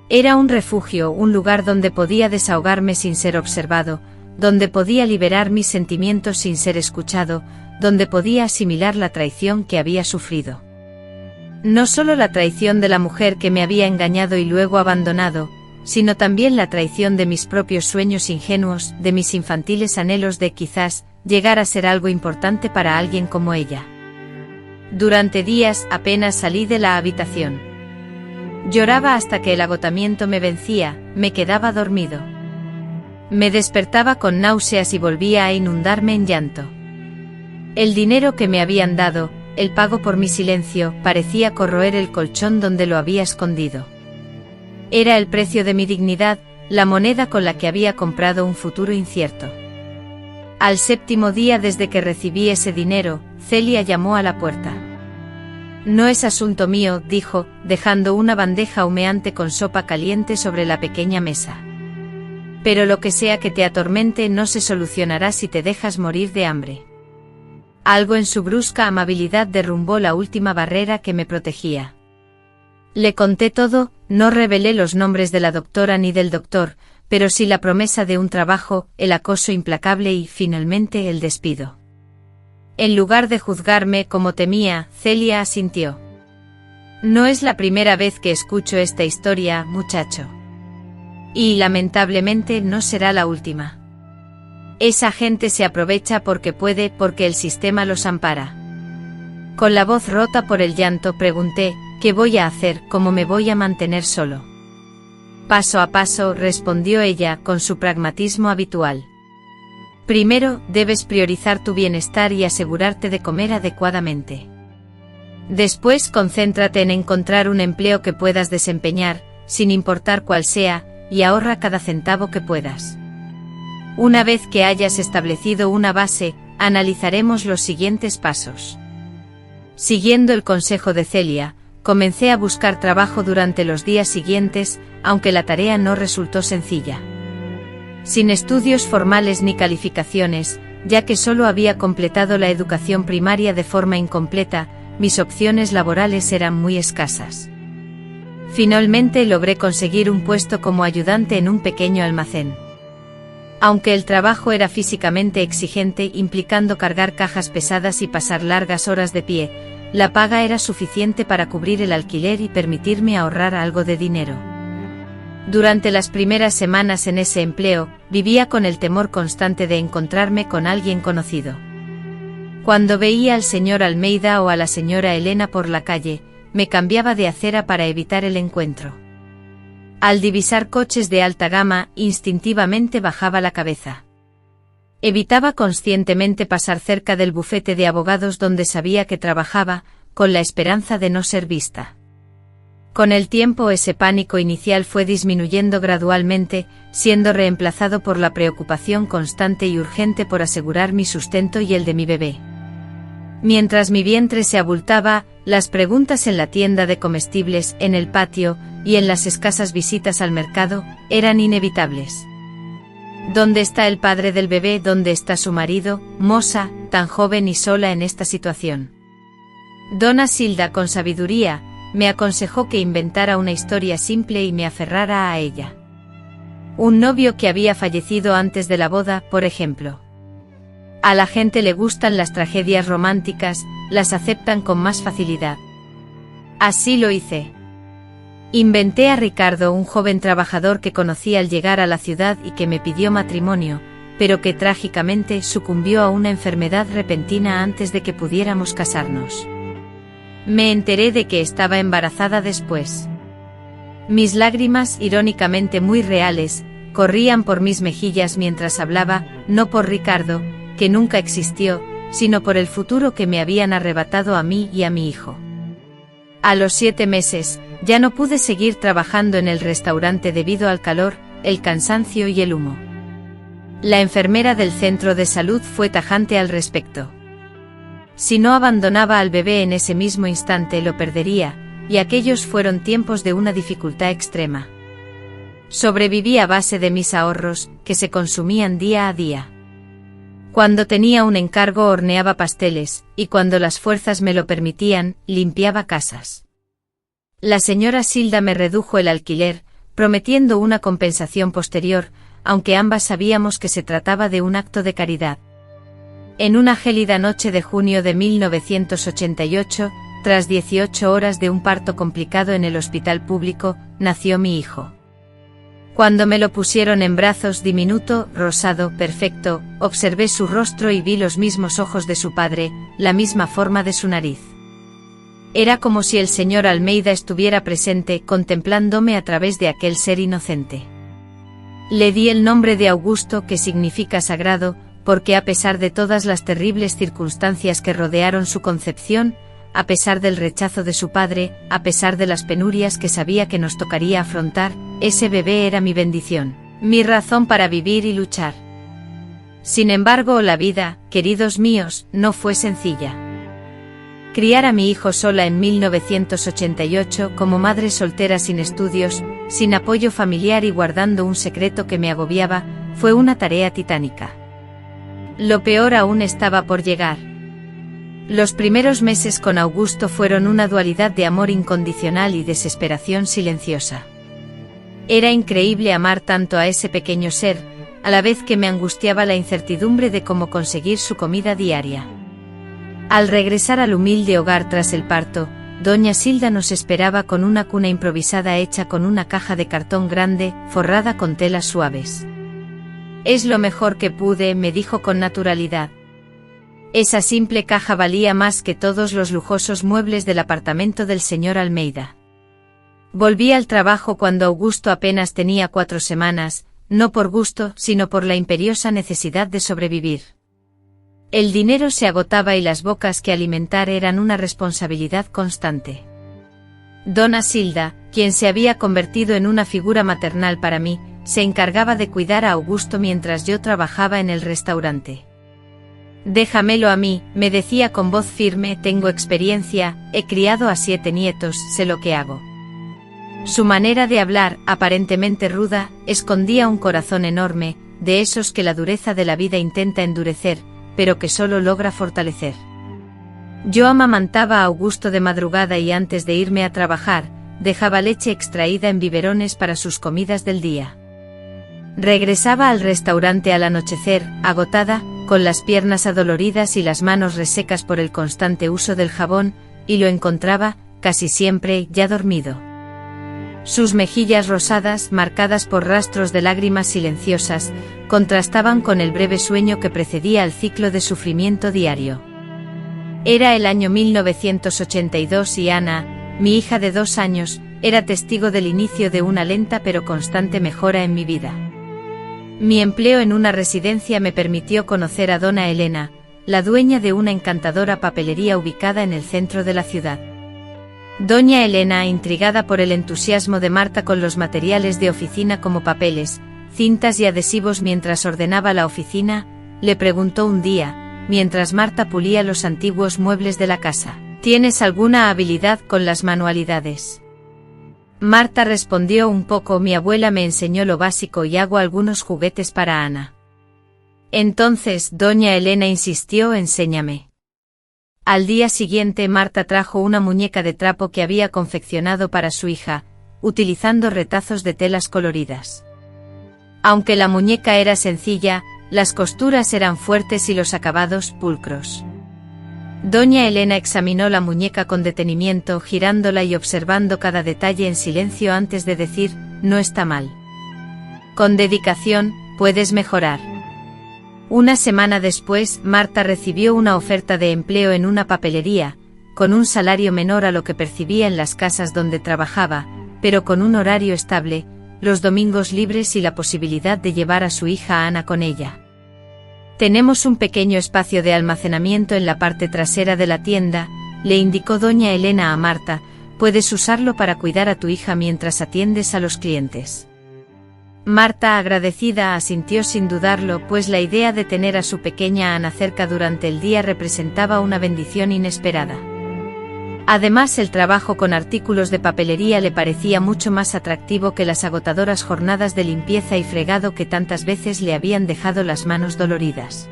Era un refugio, un lugar donde podía desahogarme sin ser observado, donde podía liberar mis sentimientos sin ser escuchado, donde podía asimilar la traición que había sufrido. No solo la traición de la mujer que me había engañado y luego abandonado, sino también la traición de mis propios sueños ingenuos, de mis infantiles anhelos de quizás llegar a ser algo importante para alguien como ella. Durante días apenas salí de la habitación. Lloraba hasta que el agotamiento me vencía, me quedaba dormido. Me despertaba con náuseas y volvía a inundarme en llanto. El dinero que me habían dado, el pago por mi silencio, parecía corroer el colchón donde lo había escondido. Era el precio de mi dignidad, la moneda con la que había comprado un futuro incierto. Al 7º día desde que recibí ese dinero, Celia llamó a la puerta. No es asunto mío, dijo, dejando una bandeja humeante con sopa caliente sobre la pequeña mesa. Pero lo que sea que te atormente no se solucionará si te dejas morir de hambre. Algo en su brusca amabilidad derrumbó la última barrera que me protegía. Le conté todo, no revelé los nombres de la doctora ni del doctor, pero sí la promesa de un trabajo, el acoso implacable y, finalmente, el despido. En lugar de juzgarme como temía, Celia asintió. No es la primera vez que escucho esta historia, muchacho. Y, lamentablemente, no será la última. Esa gente se aprovecha porque puede, porque el sistema los ampara. Con la voz rota por el llanto pregunté, ¿qué voy a hacer, cómo me voy a mantener solo? Paso a paso, respondió ella con su pragmatismo habitual. Primero, debes priorizar tu bienestar y asegurarte de comer adecuadamente. Después, concéntrate en encontrar un empleo que puedas desempeñar, sin importar cuál sea, y ahorra cada centavo que puedas. Una vez que hayas establecido una base, analizaremos los siguientes pasos. Siguiendo el consejo de Celia, comencé a buscar trabajo durante los días siguientes, aunque la tarea no resultó sencilla. Sin estudios formales ni calificaciones, ya que solo había completado la educación primaria de forma incompleta, mis opciones laborales eran muy escasas. Finalmente logré conseguir un puesto como ayudante en un pequeño almacén. Aunque el trabajo era físicamente exigente, implicando cargar cajas pesadas y pasar largas horas de pie, la paga era suficiente para cubrir el alquiler y permitirme ahorrar algo de dinero. Durante las primeras semanas en ese empleo, vivía con el temor constante de encontrarme con alguien conocido. Cuando veía al señor Almeida o a la señora Elena por la calle, me cambiaba de acera para evitar el encuentro. Al divisar coches de alta gama, instintivamente bajaba la cabeza. Evitaba conscientemente pasar cerca del bufete de abogados donde sabía que trabajaba, con la esperanza de no ser vista. Con el tiempo ese pánico inicial fue disminuyendo gradualmente, siendo reemplazado por la preocupación constante y urgente por asegurar mi sustento y el de mi bebé. Mientras mi vientre se abultaba, las preguntas en la tienda de comestibles, en el patio, y en las escasas visitas al mercado, eran inevitables. ¿Dónde está el padre del bebé? ¿Dónde está su marido, moza, tan joven y sola en esta situación? Dona Silda, con sabiduría, me aconsejó que inventara una historia simple y me aferrara a ella. Un novio que había fallecido antes de la boda, por ejemplo. A la gente le gustan las tragedias románticas, las aceptan con más facilidad. Así lo hice. Inventé a Ricardo, un joven trabajador que conocí al llegar a la ciudad y que me pidió matrimonio, pero que trágicamente sucumbió a una enfermedad repentina antes de que pudiéramos casarnos. Me enteré de que estaba embarazada después. Mis lágrimas, irónicamente muy reales, corrían por mis mejillas mientras hablaba, no por Ricardo, que nunca existió, sino por el futuro que me habían arrebatado a mí y a mi hijo. A los 7 meses, ya no pude seguir trabajando en el restaurante debido al calor, el cansancio y el humo. La enfermera del centro de salud fue tajante al respecto. Si no abandonaba al bebé en ese mismo instante lo perdería, y aquellos fueron tiempos de una dificultad extrema. Sobreviví a base de mis ahorros, que se consumían día a día. Cuando tenía un encargo horneaba pasteles, y cuando las fuerzas me lo permitían, limpiaba casas. La señora Silda me redujo el alquiler, prometiendo una compensación posterior, aunque ambas sabíamos que se trataba de un acto de caridad. En una gélida noche de junio de 1988, tras 18 horas de un parto complicado en el hospital público, nació mi hijo. Cuando me lo pusieron en brazos, diminuto, rosado, perfecto, observé su rostro y vi los mismos ojos de su padre, la misma forma de su nariz. Era como si el señor Almeida estuviera presente, contemplándome a través de aquel ser inocente. Le di el nombre de Augusto, que significa sagrado, porque a pesar de todas las terribles circunstancias que rodearon su concepción, a pesar del rechazo de su padre, a pesar de las penurias que sabía que nos tocaría afrontar, ese bebé era mi bendición, mi razón para vivir y luchar. Sin embargo, la vida, queridos míos, no fue sencilla. Criar a mi hijo sola en 1988 como madre soltera sin estudios, sin apoyo familiar y guardando un secreto que me agobiaba, fue una tarea titánica. Lo peor aún estaba por llegar. Los primeros meses con Augusto fueron una dualidad de amor incondicional y desesperación silenciosa. Era increíble amar tanto a ese pequeño ser, a la vez que me angustiaba la incertidumbre de cómo conseguir su comida diaria. Al regresar al humilde hogar tras el parto, doña Silda nos esperaba con una cuna improvisada hecha con una caja de cartón grande, forrada con telas suaves. «Es lo mejor que pude», me dijo con naturalidad. Esa simple caja valía más que todos los lujosos muebles del apartamento del señor Almeida. Volví al trabajo cuando Augusto apenas tenía 4 semanas, no por gusto, sino por la imperiosa necesidad de sobrevivir. El dinero se agotaba y las bocas que alimentar eran una responsabilidad constante. Dona Silda, quien se había convertido en una figura maternal para mí, se encargaba de cuidar a Augusto mientras yo trabajaba en el restaurante. «Déjamelo a mí», me decía con voz firme, «tengo experiencia, he criado a 7 nietos, sé lo que hago». Su manera de hablar, aparentemente ruda, escondía un corazón enorme, de esos que la dureza de la vida intenta endurecer, pero que solo logra fortalecer. Yo amamantaba a Augusto de madrugada y antes de irme a trabajar, dejaba leche extraída en biberones para sus comidas del día. Regresaba al restaurante al anochecer, agotada, con las piernas adoloridas y las manos resecas por el constante uso del jabón, y lo encontraba, casi siempre, ya dormido. Sus mejillas rosadas, marcadas por rastros de lágrimas silenciosas, contrastaban con el breve sueño que precedía al ciclo de sufrimiento diario. Era el año 1982 y Ana, mi hija de 2 años, era testigo del inicio de una lenta pero constante mejora en mi vida. Mi empleo en una residencia me permitió conocer a Dona Elena, la dueña de una encantadora papelería ubicada en el centro de la ciudad. Doña Elena, intrigada por el entusiasmo de Marta con los materiales de oficina como papeles, cintas y adhesivos mientras ordenaba la oficina, le preguntó un día, mientras Marta pulía los antiguos muebles de la casa: ¿tienes alguna habilidad con las manualidades? Marta respondió: un poco, mi abuela me enseñó lo básico y hago algunos juguetes para Ana. Entonces doña Elena insistió: enséñame. Al día siguiente Marta trajo una muñeca de trapo que había confeccionado para su hija, utilizando retazos de telas coloridas. Aunque la muñeca era sencilla, las costuras eran fuertes y los acabados pulcros. Doña Elena examinó la muñeca con detenimiento, girándola y observando cada detalle en silencio antes de decir: no está mal. Con dedicación, puedes mejorar. Una semana después, Marta recibió una oferta de empleo en una papelería, con un salario menor a lo que percibía en las casas donde trabajaba, pero con un horario estable, los domingos libres y la posibilidad de llevar a su hija Ana con ella. Tenemos un pequeño espacio de almacenamiento en la parte trasera de la tienda, le indicó doña Elena a Marta, puedes usarlo para cuidar a tu hija mientras atiendes a los clientes. Marta, agradecida, asintió sin dudarlo, pues la idea de tener a su pequeña Ana cerca durante el día representaba una bendición inesperada. Además, el trabajo con artículos de papelería le parecía mucho más atractivo que las agotadoras jornadas de limpieza y fregado que tantas veces le habían dejado las manos doloridas.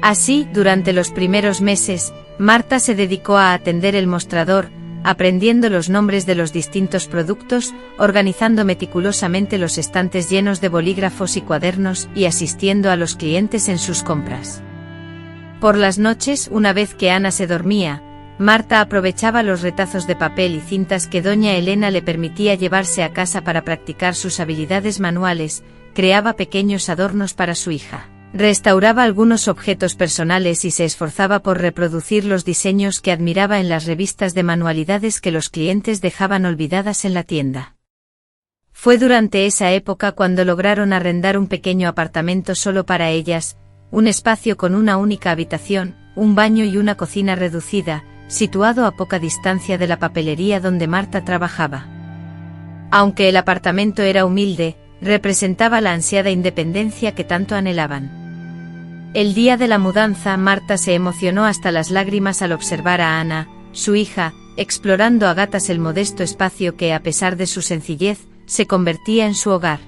Así, durante los primeros meses, Marta se dedicó a atender el mostrador, aprendiendo los nombres de los distintos productos, organizando meticulosamente los estantes llenos de bolígrafos y cuadernos y asistiendo a los clientes en sus compras. Por las noches, una vez que Ana se dormía, Marta aprovechaba los retazos de papel y cintas que doña Elena le permitía llevarse a casa para practicar sus habilidades manuales, creaba pequeños adornos para su hija. Restauraba algunos objetos personales y se esforzaba por reproducir los diseños que admiraba en las revistas de manualidades que los clientes dejaban olvidadas en la tienda. Fue durante esa época cuando lograron arrendar un pequeño apartamento solo para ellas, un espacio con una única habitación, un baño y una cocina reducida, situado a poca distancia de la papelería donde Marta trabajaba. Aunque el apartamento era humilde, representaba la ansiada independencia que tanto anhelaban. El día de la mudanza, Marta se emocionó hasta las lágrimas al observar a Ana, su hija, explorando a gatas el modesto espacio que, a pesar de su sencillez, se convertía en su hogar.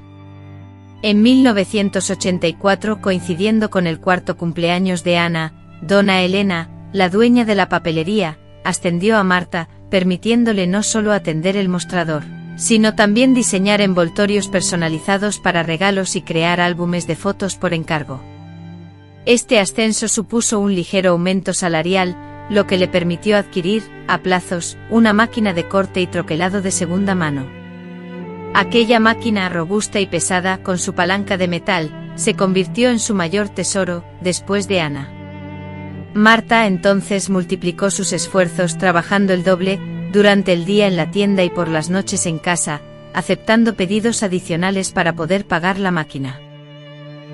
En 1984, coincidiendo con el 4º cumpleaños de Ana, dona Elena, la dueña de la papelería, ascendió a Marta, permitiéndole no solo atender el mostrador, sino también diseñar envoltorios personalizados para regalos y crear álbumes de fotos por encargo. Este ascenso supuso un ligero aumento salarial, lo que le permitió adquirir, a plazos, una máquina de corte y troquelado de segunda mano. Aquella máquina robusta y pesada, con su palanca de metal, se convirtió en su mayor tesoro, después de Ana. Marta entonces multiplicó sus esfuerzos trabajando el doble, durante el día en la tienda y por las noches en casa, aceptando pedidos adicionales para poder pagar la máquina.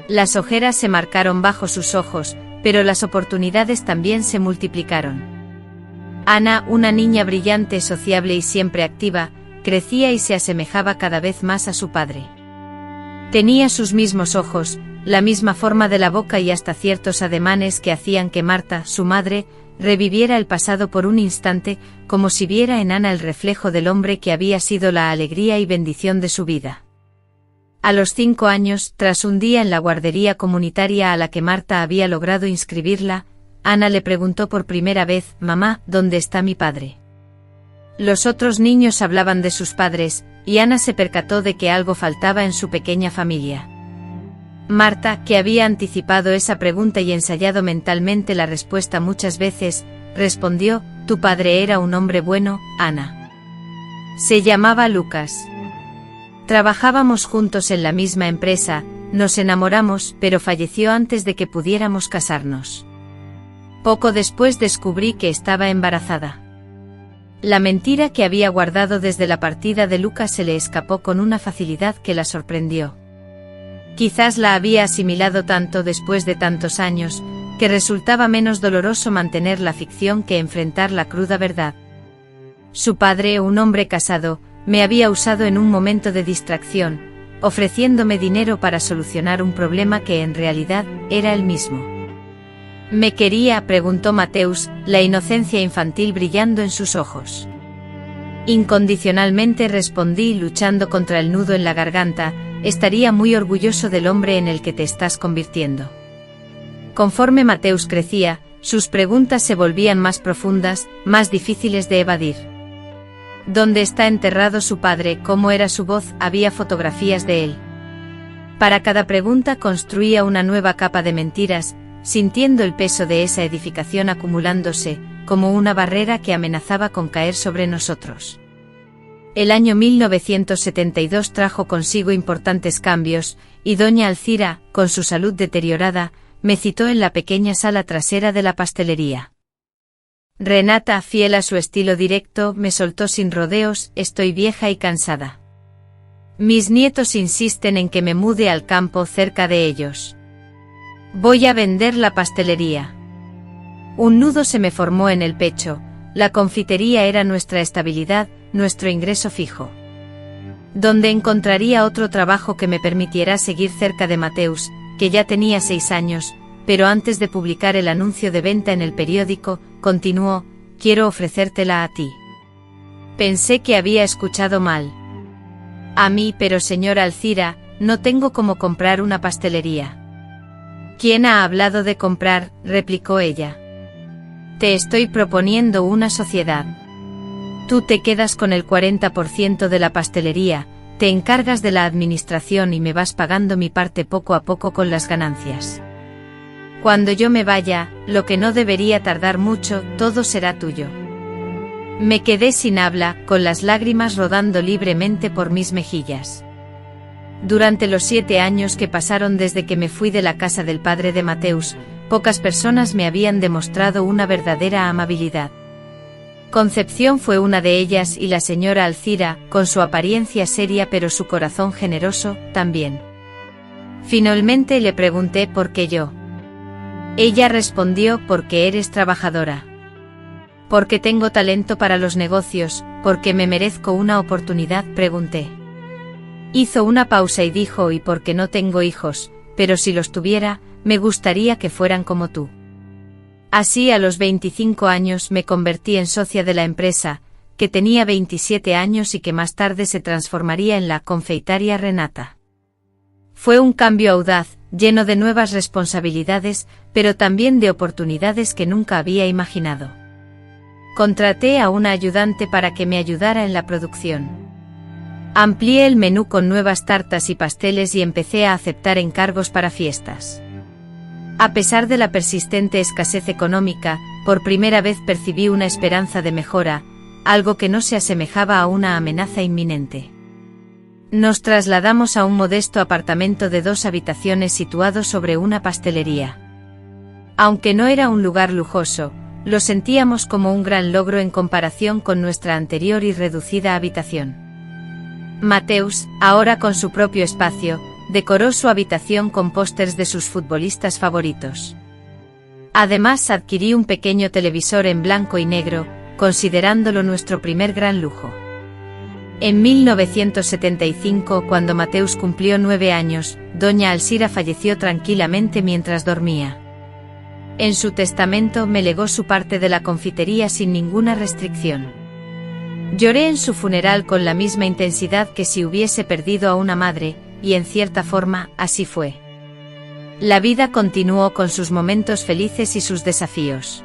Las ojeras se marcaron bajo sus ojos, pero las oportunidades también se multiplicaron. Ana, una niña brillante, sociable y siempre activa, crecía y se asemejaba cada vez más a su padre. Tenía sus mismos ojos, la misma forma de la boca y hasta ciertos ademanes que hacían que Marta, su madre, reviviera el pasado por un instante, como si viera en Ana el reflejo del hombre que había sido la alegría y bendición de su vida. A los 5 años, tras un día en la guardería comunitaria a la que Marta había logrado inscribirla, Ana le preguntó por primera vez: «Mamá, ¿dónde está mi padre?». Los otros niños hablaban de sus padres, y Ana se percató de que algo faltaba en su pequeña familia. Marta, que había anticipado esa pregunta y ensayado mentalmente la respuesta muchas veces, respondió: tu padre era un hombre bueno, Ana. Se llamaba Lucas. Trabajábamos juntos en la misma empresa, nos enamoramos, pero falleció antes de que pudiéramos casarnos. Poco después descubrí que estaba embarazada. La mentira que había guardado desde la partida de Lucas se le escapó con una facilidad que la sorprendió. Quizás la había asimilado tanto después de tantos años, que resultaba menos doloroso mantener la ficción que enfrentar la cruda verdad. Su padre, un hombre casado, me había usado en un momento de distracción, ofreciéndome dinero para solucionar un problema que en realidad era el mismo. ¿Me quería?, preguntó Mateus, la inocencia infantil brillando en sus ojos. Incondicionalmente, respondí, luchando contra el nudo en la garganta. Estaría muy orgulloso del hombre en el que te estás convirtiendo. Conforme Mateus crecía, sus preguntas se volvían más profundas, más difíciles de evadir. ¿Dónde está enterrado su padre? ¿Cómo era su voz? Había fotografías de él. Para cada pregunta construía una nueva capa de mentiras, sintiendo el peso de esa edificación acumulándose, como una barrera que amenazaba con caer sobre nosotros. El año 1972 trajo consigo importantes cambios, y doña Alcira, con su salud deteriorada, me citó en la pequeña sala trasera de la pastelería. Renata, fiel a su estilo directo, me soltó sin rodeos: estoy vieja y cansada. Mis nietos insisten en que me mude al campo cerca de ellos. Voy a vender la pastelería. Un nudo se me formó en el pecho. La confitería era nuestra estabilidad, nuestro ingreso fijo. ¿Dónde encontraría otro trabajo que me permitiera seguir cerca de Mateus, que ya tenía 6 años, pero antes de publicar el anuncio de venta en el periódico, continuó: quiero ofrecértela a ti. Pensé que había escuchado mal. A mí, pero señora Alcira, no tengo cómo comprar una pastelería. ¿Quién ha hablado de comprar?, replicó ella. Te estoy proponiendo una sociedad. Tú te quedas con el 40% de la pastelería, te encargas de la administración y me vas pagando mi parte poco a poco con las ganancias. Cuando yo me vaya, lo que no debería tardar mucho, todo será tuyo. Me quedé sin habla, con las lágrimas rodando libremente por mis mejillas. Durante los 7 años que pasaron desde que me fui de la casa del padre de Mateus, pocas personas me habían demostrado una verdadera amabilidad. Concepción fue una de ellas, y la señora Alcira, con su apariencia seria pero su corazón generoso, también. Finalmente le pregunté por qué yo. Ella respondió: porque eres trabajadora. Porque tengo talento para los negocios, porque me merezco una oportunidad, pregunté. Hizo una pausa y dijo: y porque no tengo hijos, pero si los tuviera, me gustaría que fueran como tú. Así, a los 25 años me convertí en socia de la empresa, que tenía 27 años y que más tarde se transformaría en la confeitaria Renata. Fue un cambio audaz, lleno de nuevas responsabilidades, pero también de oportunidades que nunca había imaginado. Contraté a una ayudante para que me ayudara en la producción. Amplié el menú con nuevas tartas y pasteles y empecé a aceptar encargos para fiestas. A pesar de la persistente escasez económica, por primera vez percibí una esperanza de mejora, algo que no se asemejaba a una amenaza inminente. Nos trasladamos a un modesto apartamento de 2 habitaciones situado sobre una pastelería. Aunque no era un lugar lujoso, lo sentíamos como un gran logro en comparación con nuestra anterior y reducida habitación. Mateus, ahora con su propio espacio, decoró su habitación con pósters de sus futbolistas favoritos. Además, adquirí un pequeño televisor en blanco y negro, considerándolo nuestro primer gran lujo. En 1975, cuando Mateus cumplió 9 años, doña Alcira falleció tranquilamente mientras dormía. En su testamento me legó su parte de la confitería sin ninguna restricción. Lloré en su funeral con la misma intensidad que si hubiese perdido a una madre, y en cierta forma, así fue. La vida continuó con sus momentos felices y sus desafíos.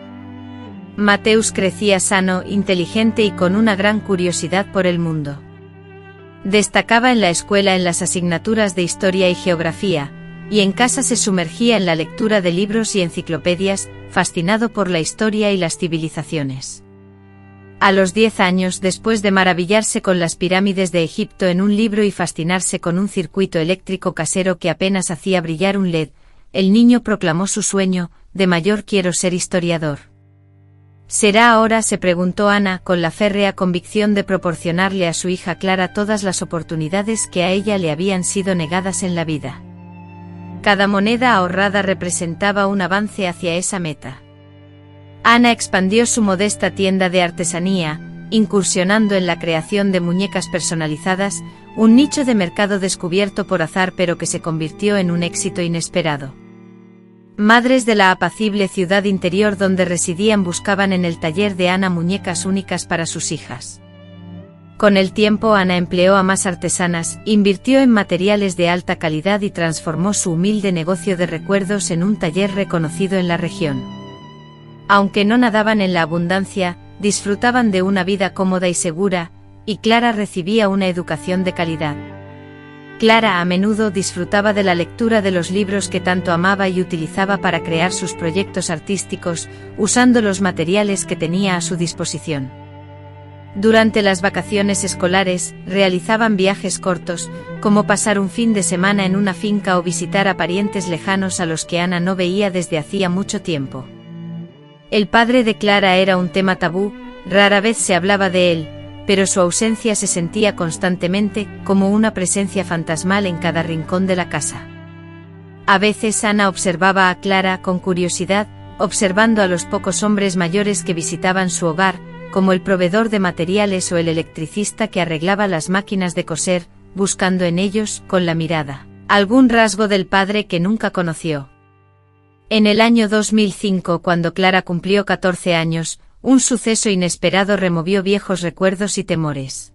Mateus crecía sano, inteligente y con una gran curiosidad por el mundo. Destacaba en la escuela en las asignaturas de historia y geografía, y en casa se sumergía en la lectura de libros y enciclopedias, fascinado por la historia y las civilizaciones. A los 10 años, después de maravillarse con las pirámides de Egipto en un libro y fascinarse con un circuito eléctrico casero que apenas hacía brillar un LED, el niño proclamó su sueño: de mayor quiero ser historiador. ¿Será ahora?, se preguntó Ana, con la férrea convicción de proporcionarle a su hija Clara todas las oportunidades que a ella le habían sido negadas en la vida. Cada moneda ahorrada representaba un avance hacia esa meta. Ana expandió su modesta tienda de artesanía, incursionando en la creación de muñecas personalizadas, un nicho de mercado descubierto por azar pero que se convirtió en un éxito inesperado. Madres de la apacible ciudad interior donde residían buscaban en el taller de Ana muñecas únicas para sus hijas. Con el tiempo Ana empleó a más artesanas, invirtió en materiales de alta calidad y transformó su humilde negocio de recuerdos en un taller reconocido en la región. Aunque no nadaban en la abundancia, disfrutaban de una vida cómoda y segura, y Clara recibía una educación de calidad. Clara a menudo disfrutaba de la lectura de los libros que tanto amaba y utilizaba para crear sus proyectos artísticos, usando los materiales que tenía a su disposición. Durante las vacaciones escolares, realizaban viajes cortos, como pasar un fin de semana en una finca o visitar a parientes lejanos a los que Ana no veía desde hacía mucho tiempo. El padre de Clara era un tema tabú, rara vez se hablaba de él, pero su ausencia se sentía constantemente, como una presencia fantasmal en cada rincón de la casa. A veces Ana observaba a Clara con curiosidad, observando a los pocos hombres mayores que visitaban su hogar, como el proveedor de materiales o el electricista que arreglaba las máquinas de coser, buscando en ellos, con la mirada, algún rasgo del padre que nunca conoció. En el año 2005, cuando Clara cumplió 14 años, un suceso inesperado removió viejos recuerdos y temores.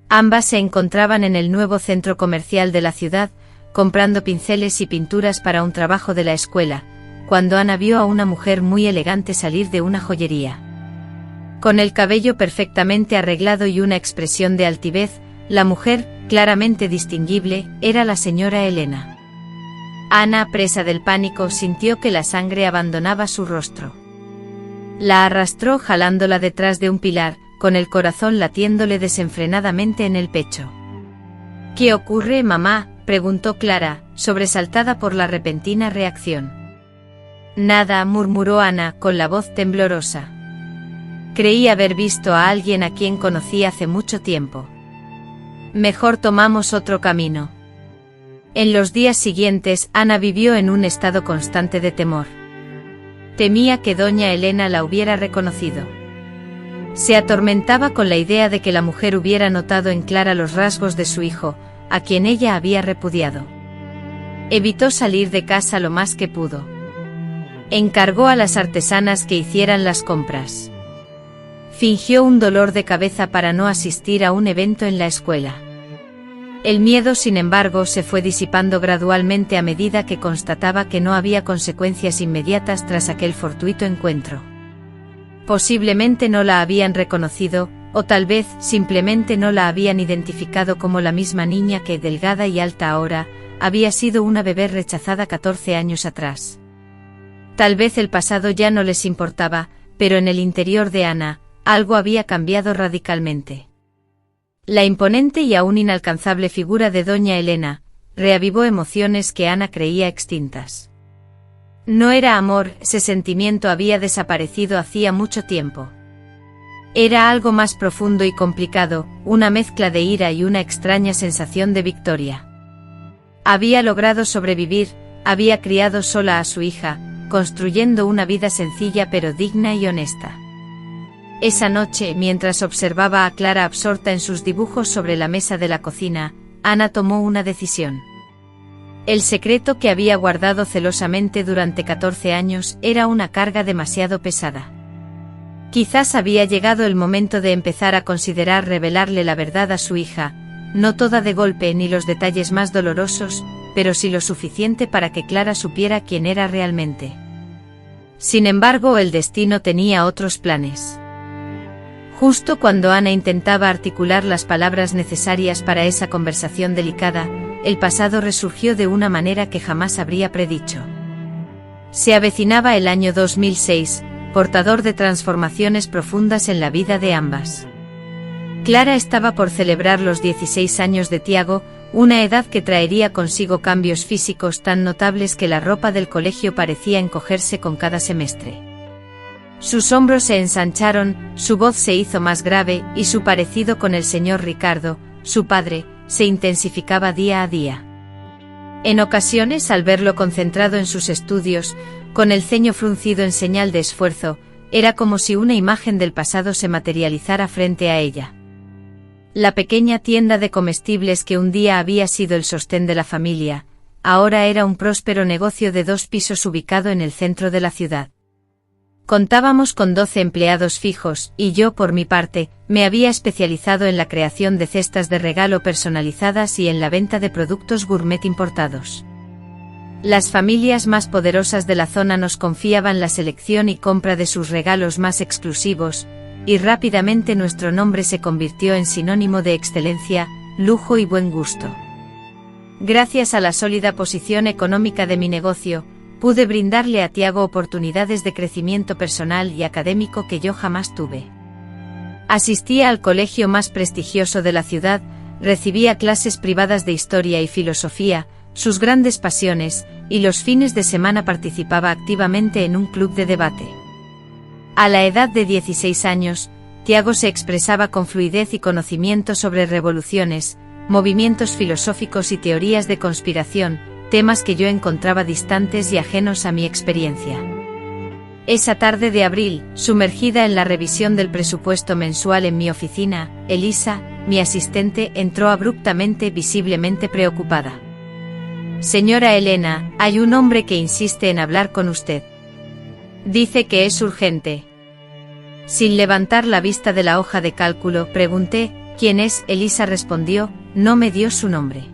Ambas se encontraban en el nuevo centro comercial de la ciudad, comprando pinceles y pinturas para un trabajo de la escuela, cuando Ana vio a una mujer muy elegante salir de una joyería. Con el cabello perfectamente arreglado y una expresión de altivez, la mujer, claramente distinguible, era la señora Elena. Ana, presa del pánico, sintió que la sangre abandonaba su rostro. La arrastró jalándola detrás de un pilar, con el corazón latiéndole desenfrenadamente en el pecho. ¿Qué ocurre, mamá?, preguntó Clara, sobresaltada por la repentina reacción. Nada, murmuró Ana, con la voz temblorosa. Creí haber visto a alguien a quien conocí hace mucho tiempo. Mejor tomamos otro camino. En los días siguientes, Ana vivió en un estado constante de temor. Temía que doña Elena la hubiera reconocido. Se atormentaba con la idea de que la mujer hubiera notado en Clara los rasgos de su hijo, a quien ella había repudiado. Evitó salir de casa lo más que pudo. Encargó a las artesanas que hicieran las compras. Fingió un dolor de cabeza para no asistir a un evento en la escuela. El miedo, sin embargo, se fue disipando gradualmente a medida que constataba que no había consecuencias inmediatas tras aquel fortuito encuentro. Posiblemente no la habían reconocido, o tal vez simplemente no la habían identificado como la misma niña que, delgada y alta ahora, había sido una bebé rechazada 14 años atrás. Tal vez el pasado ya no les importaba, pero en el interior de Ana, algo había cambiado radicalmente. La imponente y aún inalcanzable figura de doña Elena reavivó emociones que Ana creía extintas. No era amor, ese sentimiento había desaparecido hacía mucho tiempo. Era algo más profundo y complicado, una mezcla de ira y una extraña sensación de victoria. Había logrado sobrevivir, había criado sola a su hija, construyendo una vida sencilla pero digna y honesta. Esa noche, mientras observaba a Clara absorta en sus dibujos sobre la mesa de la cocina, Ana tomó una decisión. El secreto que había guardado celosamente durante 14 años era una carga demasiado pesada. Quizás había llegado el momento de empezar a considerar revelarle la verdad a su hija, no toda de golpe ni los detalles más dolorosos, pero sí lo suficiente para que Clara supiera quién era realmente. Sin embargo, el destino tenía otros planes. Justo cuando Ana intentaba articular las palabras necesarias para esa conversación delicada, el pasado resurgió de una manera que jamás habría predicho. Se avecinaba el año 2006, portador de transformaciones profundas en la vida de ambas. Clara estaba por celebrar los 16 años de Tiago, una edad que traería consigo cambios físicos tan notables que la ropa del colegio parecía encogerse con cada semestre. Sus hombros se ensancharon, su voz se hizo más grave y su parecido con el señor Ricardo, su padre, se intensificaba día a día. En ocasiones, al verlo concentrado en sus estudios, con el ceño fruncido en señal de esfuerzo, era como si una imagen del pasado se materializara frente a ella. La pequeña tienda de comestibles que un día había sido el sostén de la familia, ahora era un próspero negocio de 2 pisos ubicado en el centro de la ciudad. Contábamos con 12 empleados fijos, y yo, por mi parte, me había especializado en la creación de cestas de regalo personalizadas y en la venta de productos gourmet importados. Las familias más poderosas de la zona nos confiaban la selección y compra de sus regalos más exclusivos, y rápidamente nuestro nombre se convirtió en sinónimo de excelencia, lujo y buen gusto. Gracias a la sólida posición económica de mi negocio, pude brindarle a Tiago oportunidades de crecimiento personal y académico que yo jamás tuve. Asistía al colegio más prestigioso de la ciudad, recibía clases privadas de historia y filosofía, sus grandes pasiones, y los fines de semana participaba activamente en un club de debate. A la edad de 16 años, Tiago se expresaba con fluidez y conocimiento sobre revoluciones, movimientos filosóficos y teorías de conspiración, temas que yo encontraba distantes y ajenos a mi experiencia. Esa tarde de abril, sumergida en la revisión del presupuesto mensual en mi oficina, Elisa, mi asistente, entró abruptamente, visiblemente preocupada. «Señora Elena, hay un hombre que insiste en hablar con usted. Dice que es urgente». Sin levantar la vista de la hoja de cálculo, pregunté, «¿Quién es?». Elisa respondió, «No me dio su nombre».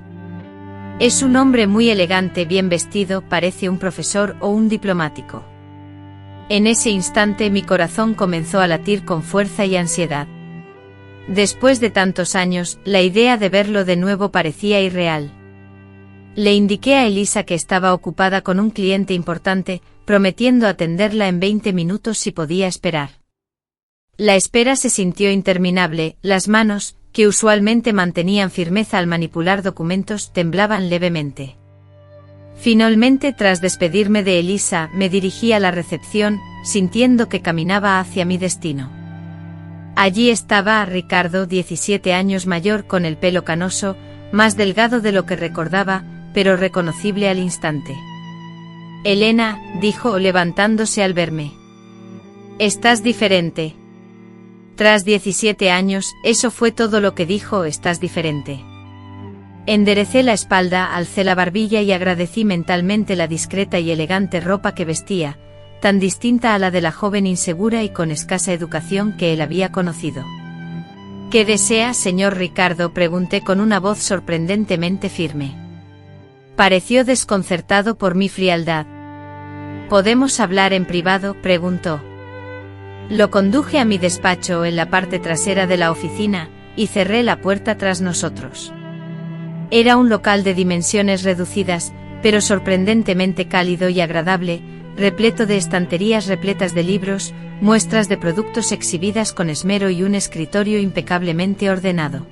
«Es un hombre muy elegante, bien vestido, parece un profesor o un diplomático». En ese instante mi corazón comenzó a latir con fuerza y ansiedad. Después de tantos años, la idea de verlo de nuevo parecía irreal. Le indiqué a Elisa que estaba ocupada con un cliente importante, prometiendo atenderla en 20 minutos si podía esperar. La espera se sintió interminable, las manos, que usualmente mantenían firmeza al manipular documentos, temblaban levemente. Finalmente, tras despedirme de Elisa, me dirigí a la recepción, sintiendo que caminaba hacia mi destino. Allí estaba Ricardo, 17 años mayor, con el pelo canoso, más delgado de lo que recordaba, pero reconocible al instante. «Elena», dijo levantándose al verme. «Estás diferente». Tras 17 años, eso fue todo lo que dijo, «estás diferente». Enderecé la espalda, alcé la barbilla y agradecí mentalmente la discreta y elegante ropa que vestía, tan distinta a la de la joven insegura y con escasa educación que él había conocido. «¿Qué desea, señor Ricardo?», pregunté con una voz sorprendentemente firme. Pareció desconcertado por mi frialdad. «¿Podemos hablar en privado?», preguntó. Lo conduje a mi despacho en la parte trasera de la oficina, y cerré la puerta tras nosotros. Era un local de dimensiones reducidas, pero sorprendentemente cálido y agradable, repleto de estanterías repletas de libros, muestras de productos exhibidas con esmero y un escritorio impecablemente ordenado.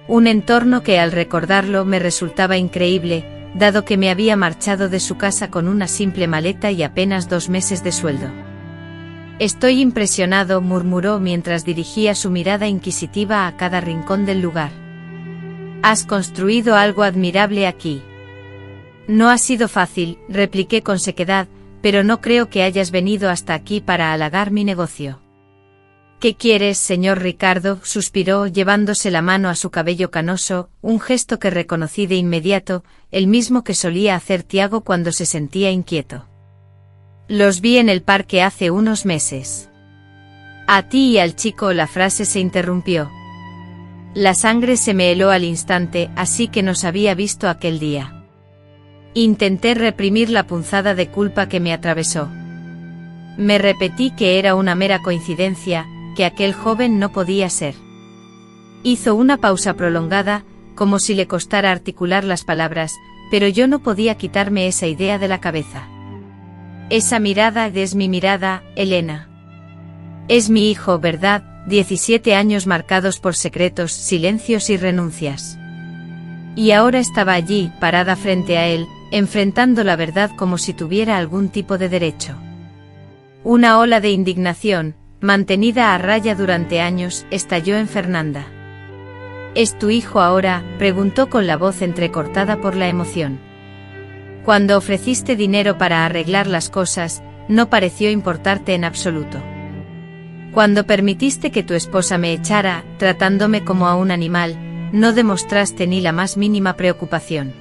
Un entorno que al recordarlo me resultaba increíble, dado que me había marchado de su casa con una simple maleta y apenas 2 meses de sueldo. «Estoy impresionado», murmuró mientras dirigía su mirada inquisitiva a cada rincón del lugar. «Has construido algo admirable aquí». «No ha sido fácil», repliqué con sequedad, «pero no creo que hayas venido hasta aquí para halagar mi negocio». «¿Qué quieres, señor Ricardo?», suspiró llevándose la mano a su cabello canoso, un gesto que reconocí de inmediato, el mismo que solía hacer Tiago cuando se sentía inquieto. «Los vi en el parque hace unos meses». «A ti y al chico». La frase se interrumpió. La sangre se me heló al instante, así que nos había visto aquel día. Intenté reprimir la punzada de culpa que me atravesó. Me repetí que era una mera coincidencia, que aquel joven no podía ser. Hizo una pausa prolongada, como si le costara articular las palabras, pero yo no podía quitarme esa idea de la cabeza. Esa mirada es mi mirada, Elena. Es mi hijo, ¿verdad? 17 años marcados por secretos, silencios y renuncias. Y ahora estaba allí, parada frente a él, enfrentando la verdad como si tuviera algún tipo de derecho. Una ola de indignación, mantenida a raya durante años, estalló en Fernanda. ¿Es tu hijo ahora?, preguntó con la voz entrecortada por la emoción. Cuando ofreciste dinero para arreglar las cosas, no pareció importarte en absoluto. Cuando permitiste que tu esposa me echara, tratándome como a un animal, no demostraste ni la más mínima preocupación.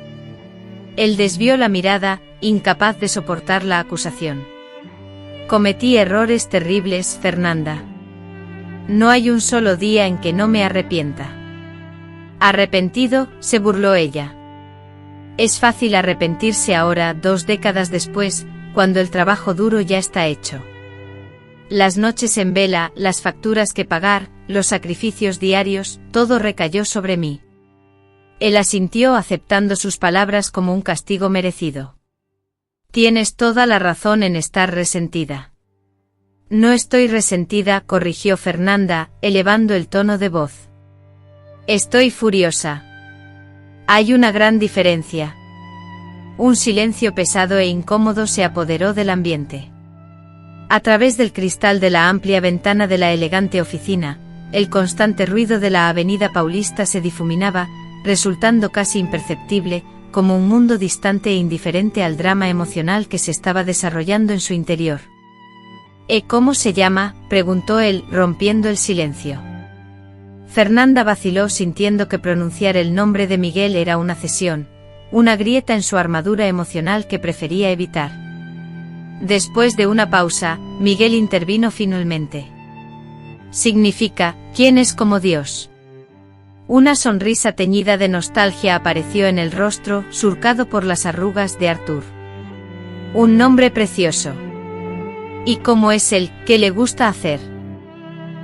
Él desvió la mirada, incapaz de soportar la acusación. Cometí errores terribles, Fernanda. No hay un solo día en que no me arrepienta. Arrepentido, se burló ella. Es fácil arrepentirse ahora, 2 décadas después, cuando el trabajo duro ya está hecho. Las noches en vela, las facturas que pagar, los sacrificios diarios, todo recayó sobre mí. Él asintió aceptando sus palabras como un castigo merecido. Tienes toda la razón en estar resentida. No estoy resentida, corrigió Fernanda, elevando el tono de voz. Estoy furiosa. Hay una gran diferencia. Un silencio pesado e incómodo se apoderó del ambiente. A través del cristal de la amplia ventana de la elegante oficina, el constante ruido de la avenida Paulista se difuminaba, resultando casi imperceptible, como un mundo distante e indiferente al drama emocional que se estaba desarrollando en su interior. ¿Cómo se llama?, preguntó él, rompiendo el silencio. Fernanda vaciló, sintiendo que pronunciar el nombre de Miguel era una cesión, una grieta en su armadura emocional que prefería evitar. Después de una pausa, Miguel intervino finalmente. Significa, ¿quién es como Dios? Una sonrisa teñida de nostalgia apareció en el rostro, surcado por las arrugas de Artur. Un nombre precioso. ¿Y cómo es él? ¿Qué le gusta hacer?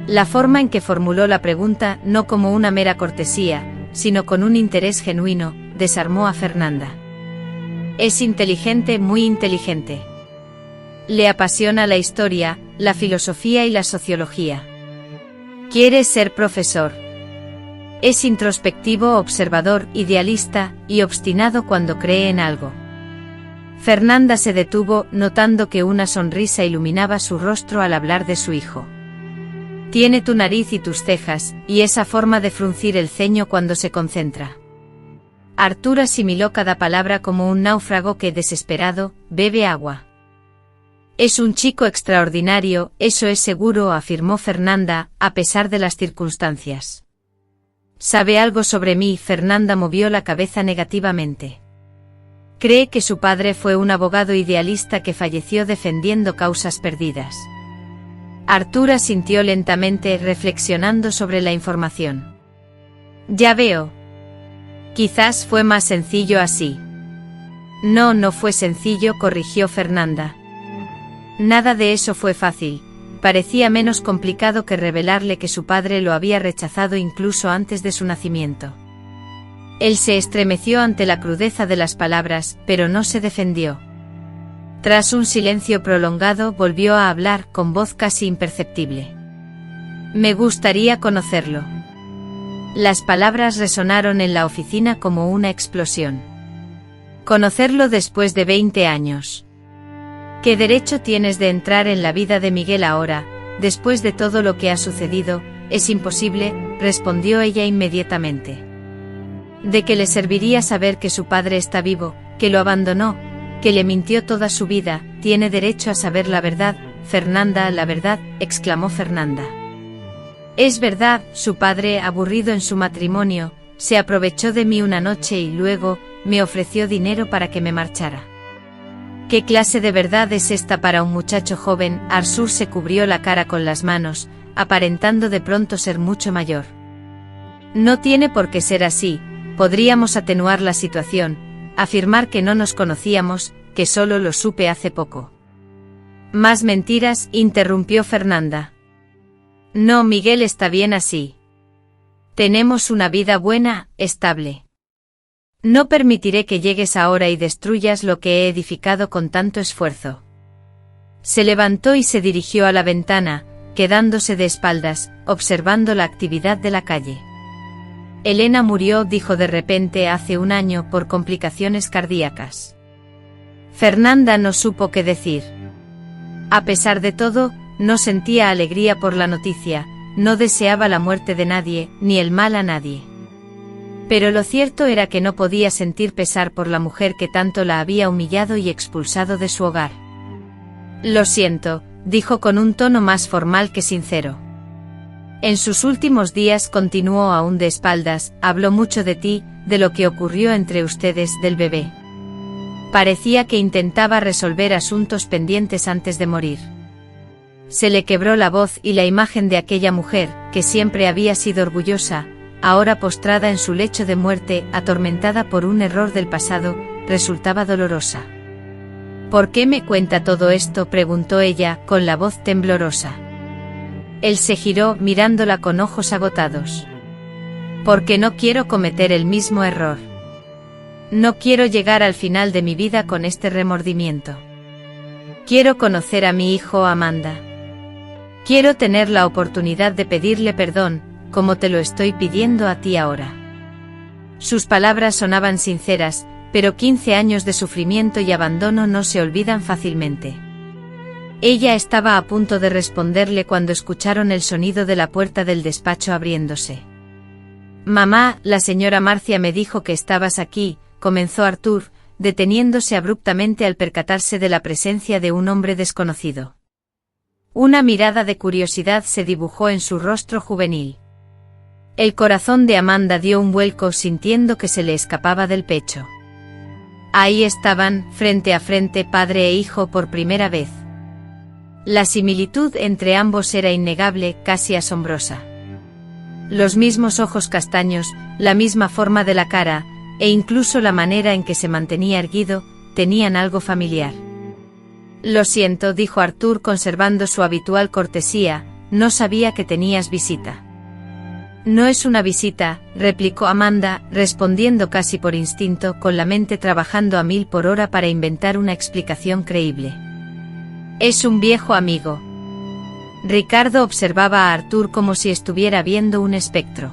La forma en que formuló la pregunta, no como una mera cortesía, sino con un interés genuino, desarmó a Fernanda. Es inteligente, muy inteligente. Le apasiona la historia, la filosofía y la sociología. Quiere ser profesor. Es introspectivo, observador, idealista, y obstinado cuando cree en algo. Fernanda se detuvo, notando que una sonrisa iluminaba su rostro al hablar de su hijo. Tiene tu nariz y tus cejas, y esa forma de fruncir el ceño cuando se concentra. Artur asimiló cada palabra como un náufrago que, desesperado, bebe agua. Es un chico extraordinario, eso es seguro, afirmó Fernanda, a pesar de las circunstancias. ¿Sabe algo sobre mí? Fernanda movió la cabeza negativamente. Cree que su padre fue un abogado idealista que falleció defendiendo causas perdidas. Artur asintió lentamente, reflexionando sobre la información. Ya veo. Quizás fue más sencillo así. No, no fue sencillo, corrigió Fernanda. Nada de eso fue fácil. Parecía menos complicado que revelarle que su padre lo había rechazado incluso antes de su nacimiento. Él se estremeció ante la crudeza de las palabras, pero no se defendió. Tras un silencio prolongado, volvió a hablar con voz casi imperceptible. Me gustaría conocerlo. Las palabras resonaron en la oficina como una explosión. Conocerlo después de 20 años. ¿Qué derecho tienes de entrar en la vida de Miguel ahora, después de todo lo que ha sucedido? Es imposible, respondió ella inmediatamente. ¿De qué le serviría saber que su padre está vivo, que lo abandonó, que le mintió toda su vida? Tiene derecho a saber la verdad, Fernanda, la verdad, exclamó Fernanda. Es verdad, su padre, aburrido en su matrimonio, se aprovechó de mí una noche y luego, me ofreció dinero para que me marchara. ¿Qué clase de verdad es esta para un muchacho joven? Artur se cubrió la cara con las manos, aparentando de pronto ser mucho mayor. No tiene por qué ser así, podríamos atenuar la situación, afirmar que no nos conocíamos, que solo lo supe hace poco. Más mentiras, interrumpió Fernanda. No, Miguel está bien así. Tenemos una vida buena, estable. No permitiré que llegues ahora y destruyas lo que he edificado con tanto esfuerzo. Se levantó y se dirigió a la ventana, quedándose de espaldas, observando la actividad de la calle. Elena murió, dijo de repente hace un año por complicaciones cardíacas. Fernanda no supo qué decir. A pesar de todo, no sentía alegría por la noticia, no deseaba la muerte de nadie, ni el mal a nadie. Pero lo cierto era que no podía sentir pesar por la mujer que tanto la había humillado y expulsado de su hogar. Lo siento, dijo con un tono más formal que sincero. En sus últimos días, continuó aún de espaldas, habló mucho de ti, de lo que ocurrió entre ustedes, del bebé. Parecía que intentaba resolver asuntos pendientes antes de morir. Se le quebró la voz y la imagen de aquella mujer, que siempre había sido orgullosa, ahora postrada en su lecho de muerte, atormentada por un error del pasado, resultaba dolorosa. ¿Por qué me cuenta todo esto?, preguntó ella, con la voz temblorosa. Él se giró, mirándola con ojos agotados. Porque no quiero cometer el mismo error. No quiero llegar al final de mi vida con este remordimiento. Quiero conocer a mi hijo Amanda. Quiero tener la oportunidad de pedirle perdón, como te lo estoy pidiendo a ti ahora. Sus palabras sonaban sinceras, pero 15 años de sufrimiento y abandono no se olvidan fácilmente. Ella estaba a punto de responderle cuando escucharon el sonido de la puerta del despacho abriéndose. Mamá, la señora Marcia me dijo que estabas aquí, comenzó Arthur, deteniéndose abruptamente al percatarse de la presencia de un hombre desconocido. Una mirada de curiosidad se dibujó en su rostro juvenil. El corazón de Amanda dio un vuelco sintiendo que se le escapaba del pecho. Ahí estaban, frente a frente, padre e hijo por primera vez. La similitud entre ambos era innegable, casi asombrosa. Los mismos ojos castaños, la misma forma de la cara, e incluso la manera en que se mantenía erguido, tenían algo familiar. Lo siento, dijo Arthur conservando su habitual cortesía, no sabía que tenías visita. No es una visita, replicó Amanda, respondiendo casi por instinto, con la mente trabajando a 1000 por hora para inventar una explicación creíble. Es un viejo amigo. Ricardo observaba a Arthur como si estuviera viendo un espectro.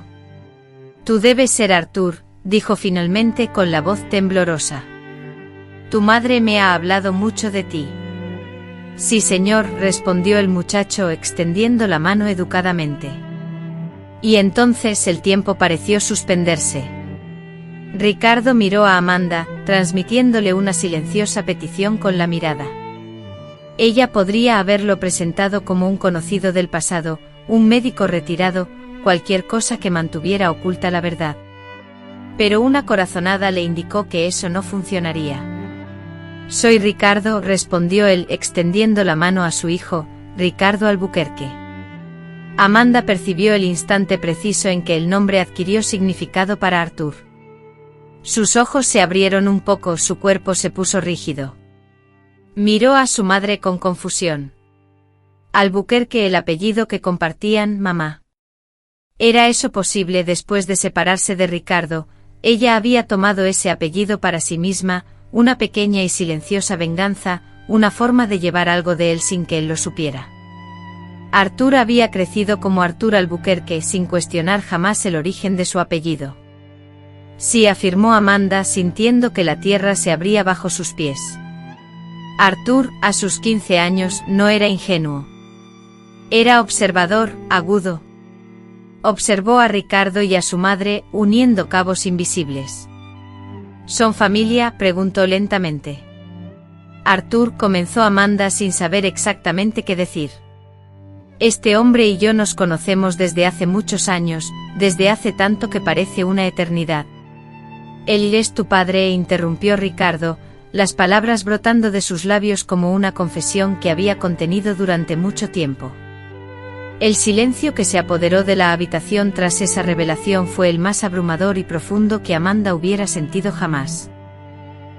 Tú debes ser Arthur, dijo finalmente con la voz temblorosa. Tu madre me ha hablado mucho de ti. Sí, señor, respondió el muchacho extendiendo la mano educadamente. Y entonces el tiempo pareció suspenderse. Ricardo miró a Amanda, transmitiéndole una silenciosa petición con la mirada. Ella podría haberlo presentado como un conocido del pasado, un médico retirado, cualquier cosa que mantuviera oculta la verdad. Pero una corazonada le indicó que eso no funcionaría. Soy Ricardo, respondió él extendiendo la mano a su hijo, Ricardo Albuquerque. Amanda percibió el instante preciso en que el nombre adquirió significado para Arthur. Sus ojos se abrieron un poco, su cuerpo se puso rígido. Miró a su madre con confusión. Albuquerque, el apellido que compartían, mamá. ¿Era eso posible después de separarse de Ricardo? Ella había tomado ese apellido para sí misma, una pequeña y silenciosa venganza, una forma de llevar algo de él sin que él lo supiera. Arthur había crecido como Arthur Albuquerque sin cuestionar jamás el origen de su apellido. Sí, afirmó Amanda sintiendo que la tierra se abría bajo sus pies. Arthur, a sus 15 años, no era ingenuo. Era observador, agudo. Observó a Ricardo y a su madre, uniendo cabos invisibles. ¿Son familia?, preguntó lentamente. Arthur, comenzó Amanda sin saber exactamente qué decir. Este hombre y yo nos conocemos desde hace muchos años, desde hace tanto que parece una eternidad. Él es tu padre, interrumpió Ricardo, las palabras brotando de sus labios como una confesión que había contenido durante mucho tiempo. El silencio que se apoderó de la habitación tras esa revelación fue el más abrumador y profundo que Amanda hubiera sentido jamás.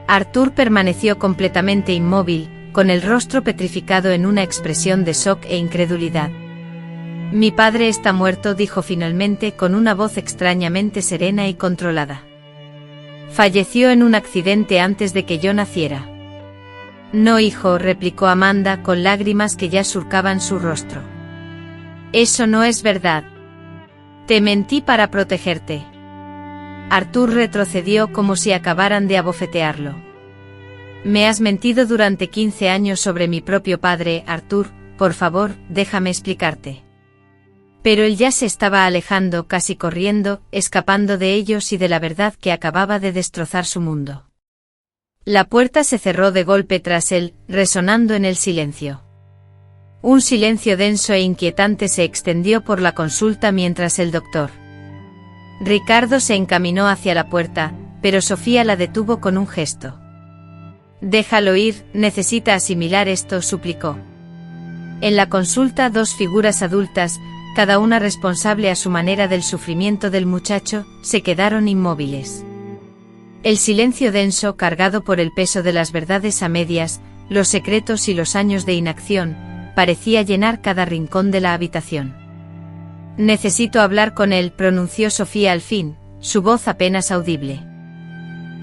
Arthur permaneció completamente inmóvil, con el rostro petrificado en una expresión de shock e incredulidad. Mi padre está muerto, dijo finalmente con una voz extrañamente serena y controlada. Falleció en un accidente antes de que yo naciera. No, hijo, replicó Amanda con lágrimas que ya surcaban su rostro. Eso no es verdad. Te mentí para protegerte. Arthur retrocedió como si acabaran de abofetearlo. Me has mentido durante 15 años sobre mi propio padre, Arthur, por favor, déjame explicarte. Pero él ya se estaba alejando, casi corriendo, escapando de ellos y de la verdad que acababa de destrozar su mundo. La puerta se cerró de golpe tras él, resonando en el silencio. Un silencio denso e inquietante se extendió por la consulta mientras el doctor Ricardo se encaminó hacia la puerta, pero Sofía la detuvo con un gesto. Déjalo ir, necesita asimilar esto, suplicó. En la consulta, dos figuras adultas, cada una responsable a su manera del sufrimiento del muchacho, se quedaron inmóviles. El silencio denso, cargado por el peso de las verdades a medias, los secretos y los años de inacción, parecía llenar cada rincón de la habitación. Necesito hablar con él, pronunció Sofía al fin, su voz apenas audible.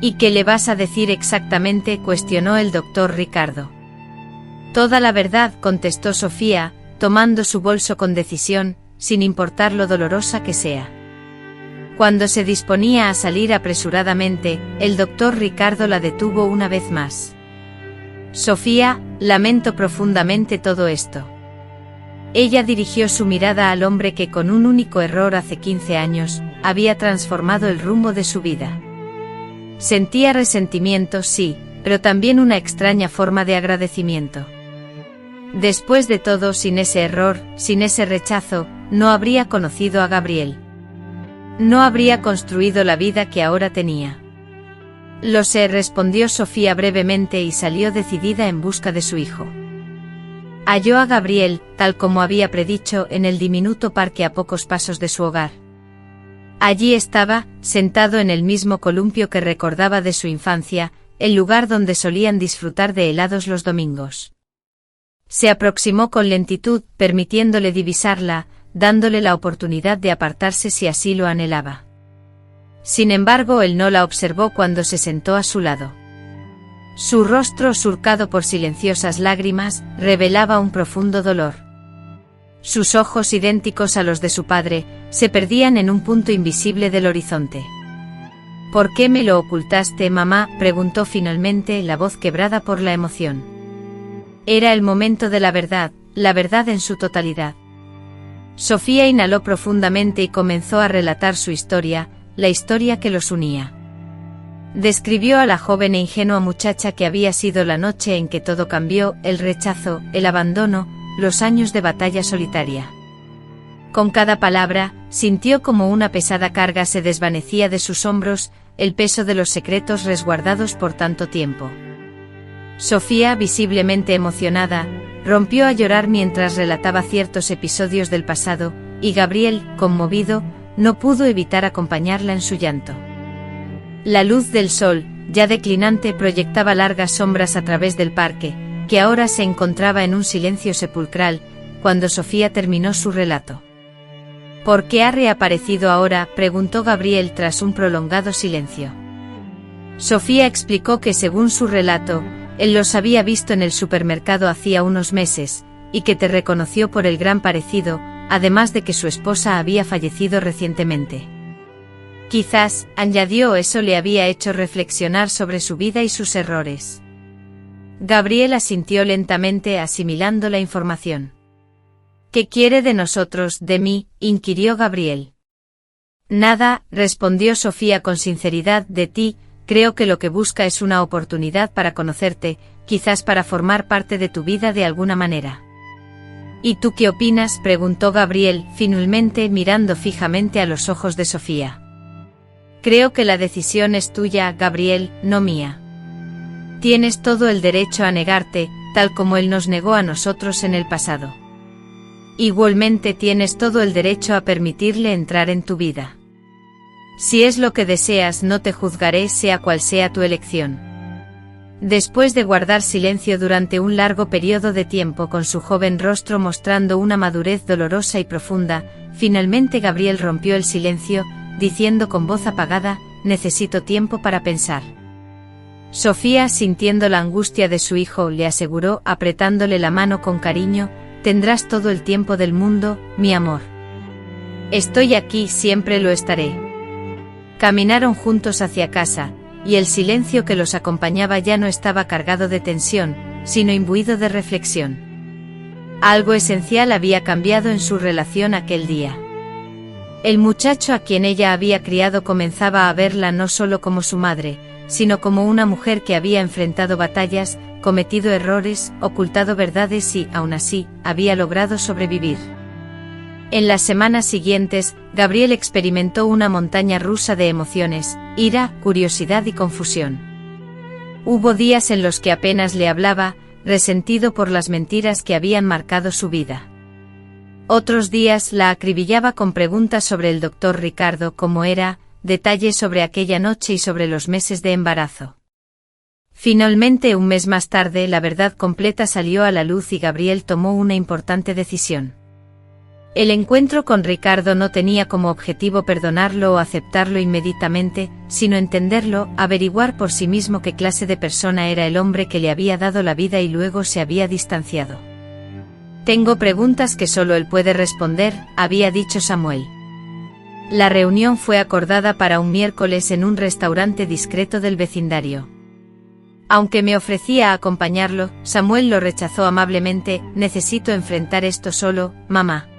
¿Y qué le vas a decir exactamente?, cuestionó el doctor Ricardo. Toda la verdad, contestó Sofía, tomando su bolso con decisión, sin importar lo dolorosa que sea. Cuando se disponía a salir apresuradamente, el doctor Ricardo la detuvo una vez más. Sofía, lamento profundamente todo esto. Ella dirigió su mirada al hombre que con un único error hace 15 años, había transformado el rumbo de su vida. Sentía resentimiento, sí, pero también una extraña forma de agradecimiento. Después de todo, sin ese error, sin ese rechazo, no habría conocido a Gabriel. No habría construido la vida que ahora tenía. Lo sé, respondió Sofía brevemente y salió decidida en busca de su hijo. Halló a Gabriel, tal como había predicho, en el diminuto parque a pocos pasos de su hogar. Allí estaba, sentado en el mismo columpio que recordaba de su infancia, el lugar donde solían disfrutar de helados los domingos. Se aproximó con lentitud, permitiéndole divisarla, dándole la oportunidad de apartarse si así lo anhelaba. Sin embargo, él no la observó cuando se sentó a su lado. Su rostro, surcado por silenciosas lágrimas, revelaba un profundo dolor. Sus ojos, idénticos a los de su padre, se perdían en un punto invisible del horizonte. ¿Por qué me lo ocultaste, mamá?, preguntó finalmente, la voz quebrada por la emoción. Era el momento de la verdad en su totalidad. Sofía inhaló profundamente y comenzó a relatar su historia, la historia que los unía. Describió a la joven e ingenua muchacha que había sido la noche en que todo cambió, el rechazo, el abandono, los años de batalla solitaria. Con cada palabra, sintió como una pesada carga se desvanecía de sus hombros, el peso de los secretos resguardados por tanto tiempo. Sofía, visiblemente emocionada, rompió a llorar mientras relataba ciertos episodios del pasado, y Gabriel, conmovido, no pudo evitar acompañarla en su llanto. La luz del sol, ya declinante, proyectaba largas sombras a través del parque, que ahora se encontraba en un silencio sepulcral, cuando Sofía terminó su relato. ¿Por qué ha reaparecido ahora?, preguntó Gabriel tras un prolongado silencio. Sofía explicó que según su relato, él los había visto en el supermercado hacía unos meses, y que te reconoció por el gran parecido, además de que su esposa había fallecido recientemente. Quizás, añadió, eso le había hecho reflexionar sobre su vida y sus errores. Gabriel asintió lentamente, asimilando la información. ¿Qué quiere de nosotros, de mí?, inquirió Gabriel. Nada, respondió Sofía con sinceridad, de ti, creo que lo que busca es una oportunidad para conocerte, quizás para formar parte de tu vida de alguna manera. ¿Y tú qué opinas?, preguntó Gabriel, finalmente mirando fijamente a los ojos de Sofía. Creo que la decisión es tuya, Gabriel, no mía. Tienes todo el derecho a negarte, tal como él nos negó a nosotros en el pasado. Igualmente tienes todo el derecho a permitirle entrar en tu vida. Si es lo que deseas, no te juzgaré, sea cual sea tu elección. Después de guardar silencio durante un largo periodo de tiempo, con su joven rostro mostrando una madurez dolorosa y profunda, finalmente Gabriel rompió el silencio, diciendo con voz apagada, necesito tiempo para pensar. Sofía, sintiendo la angustia de su hijo, le aseguró, apretándole la mano con cariño, tendrás todo el tiempo del mundo, mi amor. Estoy aquí, siempre lo estaré. Caminaron juntos hacia casa, y el silencio que los acompañaba ya no estaba cargado de tensión, sino imbuido de reflexión. Algo esencial había cambiado en su relación aquel día. El muchacho a quien ella había criado comenzaba a verla no solo como su madre, sino como una mujer que había enfrentado batallas, cometido errores, ocultado verdades y, aún así, había logrado sobrevivir. En las semanas siguientes, Gabriel experimentó una montaña rusa de emociones, ira, curiosidad y confusión. Hubo días en los que apenas le hablaba, resentido por las mentiras que habían marcado su vida. Otros días la acribillaba con preguntas sobre el doctor Ricardo, cómo era, detalles sobre aquella noche y sobre los meses de embarazo. Finalmente, un mes más tarde, la verdad completa salió a la luz y Gabriel tomó una importante decisión. El encuentro con Ricardo no tenía como objetivo perdonarlo o aceptarlo inmediatamente, sino entenderlo, averiguar por sí mismo qué clase de persona era el hombre que le había dado la vida y luego se había distanciado. Tengo preguntas que solo él puede responder, había dicho Samuel. La reunión fue acordada para un miércoles en un restaurante discreto del vecindario. Aunque me ofrecía acompañarlo, Samuel lo rechazó amablemente, necesito enfrentar esto solo, mamá.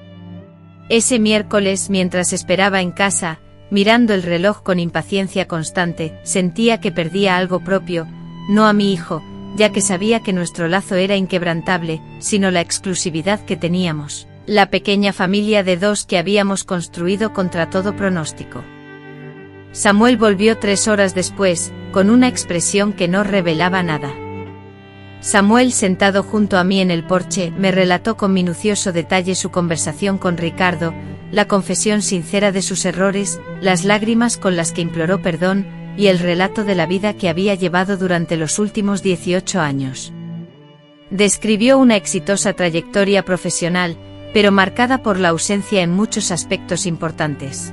Ese miércoles, mientras esperaba en casa, mirando el reloj con impaciencia constante, sentía que perdía algo propio, no a mi hijo, ya que sabía que nuestro lazo era inquebrantable, sino la exclusividad que teníamos. La pequeña familia de dos que habíamos construido contra todo pronóstico. Samuel volvió 3 horas después, con una expresión que no revelaba nada. Samuel, sentado junto a mí en el porche, me relató con minucioso detalle su conversación con Ricardo, la confesión sincera de sus errores, las lágrimas con las que imploró perdón, y el relato de la vida que había llevado durante los últimos 18 años. Describió una exitosa trayectoria profesional, pero marcada por la ausencia en muchos aspectos importantes.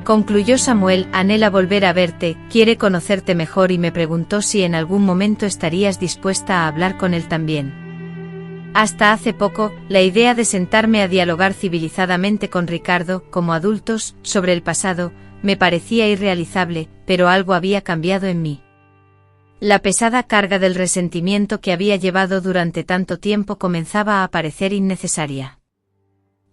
Concluyó Samuel, anhela volver a verte, quiere conocerte mejor y me preguntó si en algún momento estarías dispuesta a hablar con él también. Hasta hace poco, la idea de sentarme a dialogar civilizadamente con Ricardo, como adultos, sobre el pasado, me parecía irrealizable, pero algo había cambiado en mí. La pesada carga del resentimiento que había llevado durante tanto tiempo comenzaba a parecer innecesaria.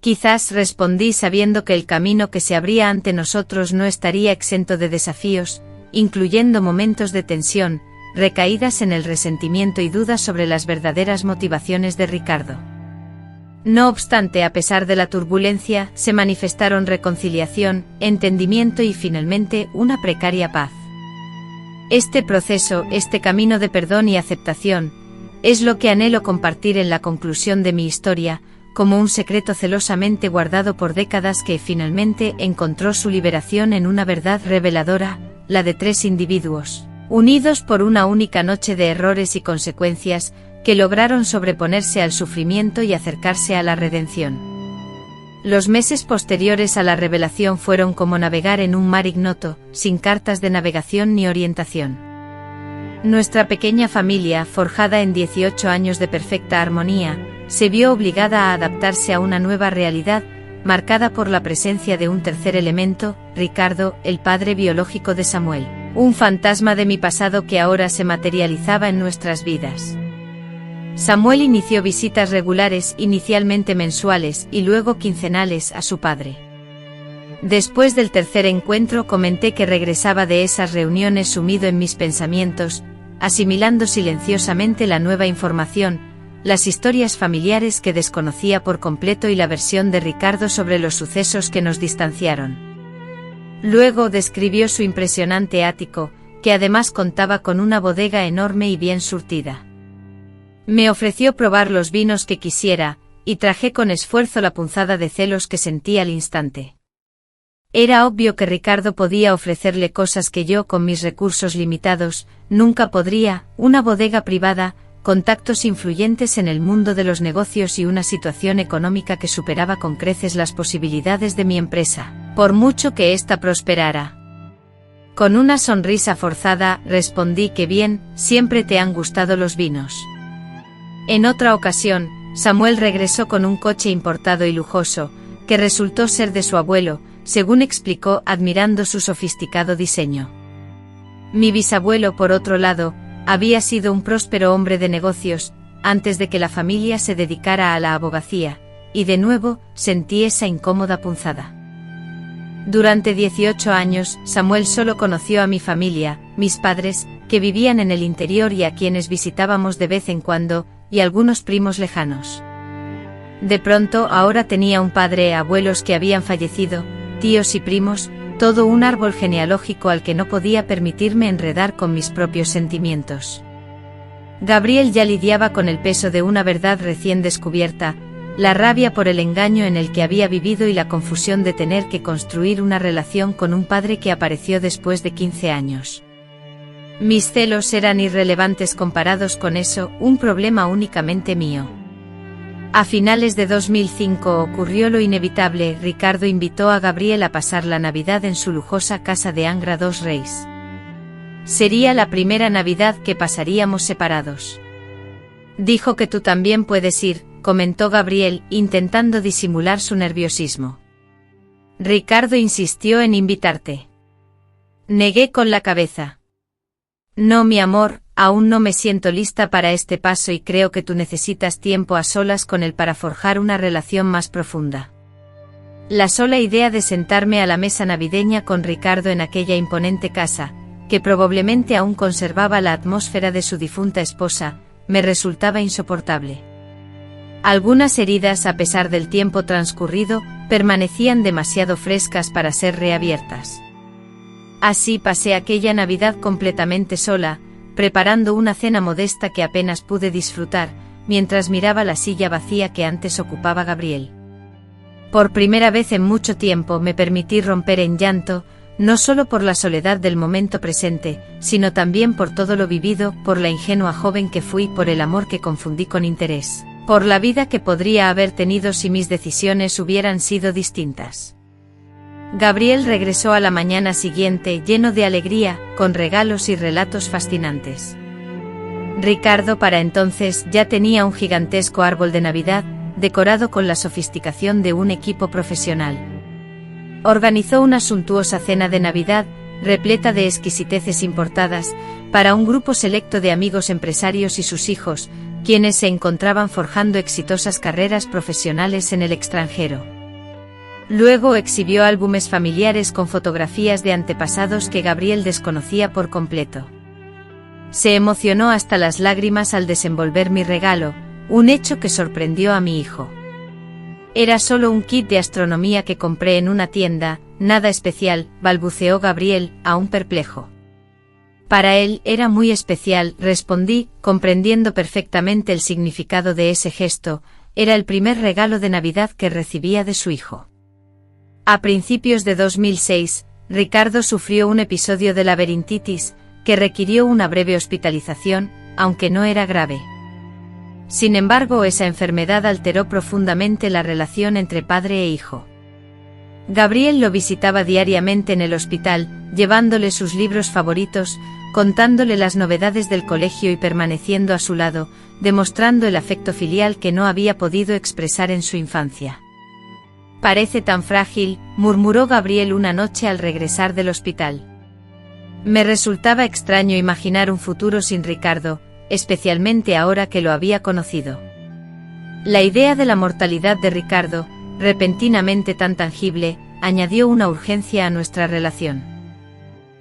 Quizás, respondí sabiendo que el camino que se abría ante nosotros no estaría exento de desafíos, incluyendo momentos de tensión, recaídas en el resentimiento y dudas sobre las verdaderas motivaciones de Ricardo. No obstante, a pesar de la turbulencia, se manifestaron reconciliación, entendimiento y finalmente una precaria paz. Este proceso, este camino de perdón y aceptación, es lo que anhelo compartir en la conclusión de mi historia, como un secreto celosamente guardado por décadas que finalmente encontró su liberación en una verdad reveladora, la de 3 individuos, unidos por una única noche de errores y consecuencias, que lograron sobreponerse al sufrimiento y acercarse a la redención. Los meses posteriores a la revelación fueron como navegar en un mar ignoto, sin cartas de navegación ni orientación. Nuestra pequeña familia, forjada en 18 años de perfecta armonía, se vio obligada a adaptarse a una nueva realidad, marcada por la presencia de un tercer elemento, Ricardo, el padre biológico de Samuel, un fantasma de mi pasado que ahora se materializaba en nuestras vidas. Samuel inició visitas regulares, inicialmente mensuales y luego quincenales, a su padre. Después del tercer encuentro comenté que regresaba de esas reuniones sumido en mis pensamientos, asimilando silenciosamente la nueva información, las historias familiares que desconocía por completo y la versión de Ricardo sobre los sucesos que nos distanciaron. Luego describió su impresionante ático, que además contaba con una bodega enorme y bien surtida. Me ofreció probar los vinos que quisiera, y traje con esfuerzo la punzada de celos que sentí al instante. Era obvio que Ricardo podía ofrecerle cosas que yo, con mis recursos limitados, nunca podría: una bodega privada, contactos influyentes en el mundo de los negocios y una situación económica que superaba con creces las posibilidades de mi empresa, por mucho que ésta prosperara. Con una sonrisa forzada, respondí que bien, siempre te han gustado los vinos. En otra ocasión, Samuel regresó con un coche importado y lujoso, que resultó ser de su abuelo, según explicó, admirando su sofisticado diseño. Mi bisabuelo, por otro lado, había sido un próspero hombre de negocios, antes de que la familia se dedicara a la abogacía, y de nuevo, sentí esa incómoda punzada. Durante 18 años, Samuel solo conoció a mi familia, mis padres, que vivían en el interior y a quienes visitábamos de vez en cuando, y algunos primos lejanos. De pronto, ahora tenía un padre, abuelos que habían fallecido, tíos y primos, todo un árbol genealógico al que no podía permitirme enredar con mis propios sentimientos. Gabriel ya lidiaba con el peso de una verdad recién descubierta, la rabia por el engaño en el que había vivido y la confusión de tener que construir una relación con un padre que apareció después de 15 años. Mis celos eran irrelevantes comparados con eso, un problema únicamente mío. A finales de 2005 ocurrió lo inevitable. Ricardo invitó a Gabriel a pasar la Navidad en su lujosa casa de Angra dos Reis. Sería la primera Navidad que pasaríamos separados. Dijo que tú también puedes ir, comentó Gabriel, intentando disimular su nerviosismo. Ricardo insistió en invitarte. Negué con la cabeza. No, mi amor, aún no me siento lista para este paso y creo que tú necesitas tiempo a solas con él para forjar una relación más profunda. La sola idea de sentarme a la mesa navideña con Ricardo en aquella imponente casa, que probablemente aún conservaba la atmósfera de su difunta esposa, me resultaba insoportable. Algunas heridas, a pesar del tiempo transcurrido, permanecían demasiado frescas para ser reabiertas. Así pasé aquella Navidad completamente sola, preparando una cena modesta que apenas pude disfrutar, mientras miraba la silla vacía que antes ocupaba Gabriel. Por primera vez en mucho tiempo me permití romper en llanto, no solo por la soledad del momento presente, sino también por todo lo vivido, por la ingenua joven que fui, por el amor que confundí con interés, por la vida que podría haber tenido si mis decisiones hubieran sido distintas. Gabriel regresó a la mañana siguiente lleno de alegría, con regalos y relatos fascinantes. Ricardo para entonces ya tenía un gigantesco árbol de Navidad, decorado con la sofisticación de un equipo profesional. Organizó una suntuosa cena de Navidad, repleta de exquisiteces importadas, para un grupo selecto de amigos empresarios y sus hijos, quienes se encontraban forjando exitosas carreras profesionales en el extranjero. Luego exhibió álbumes familiares con fotografías de antepasados que Gabriel desconocía por completo. Se emocionó hasta las lágrimas al desenvolver mi regalo, un hecho que sorprendió a mi hijo. Era solo un kit de astronomía que compré en una tienda, nada especial, balbuceó Gabriel, aún perplejo. Para él era muy especial, respondí, comprendiendo perfectamente el significado de ese gesto, era el primer regalo de Navidad que recibía de su hijo. A principios de 2006, Ricardo sufrió un episodio de laberintitis, que requirió una breve hospitalización, aunque no era grave. Sin embargo, esa enfermedad alteró profundamente la relación entre padre e hijo. Gabriel lo visitaba diariamente en el hospital, llevándole sus libros favoritos, contándole las novedades del colegio y permaneciendo a su lado, demostrando el afecto filial que no había podido expresar en su infancia. Parece tan frágil, murmuró Gabriel una noche al regresar del hospital. Me resultaba extraño imaginar un futuro sin Ricardo, especialmente ahora que lo había conocido. La idea de la mortalidad de Ricardo, repentinamente tan tangible, añadió una urgencia a nuestra relación.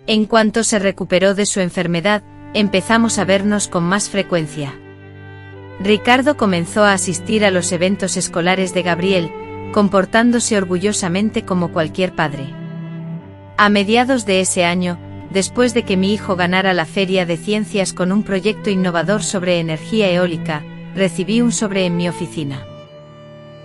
En cuanto se recuperó de su enfermedad, empezamos a vernos con más frecuencia. Ricardo comenzó a asistir a los eventos escolares de Gabriel, comportándose orgullosamente como cualquier padre. A mediados de ese año, después de que mi hijo ganara la Feria de Ciencias con un proyecto innovador sobre energía eólica, recibí un sobre en mi oficina.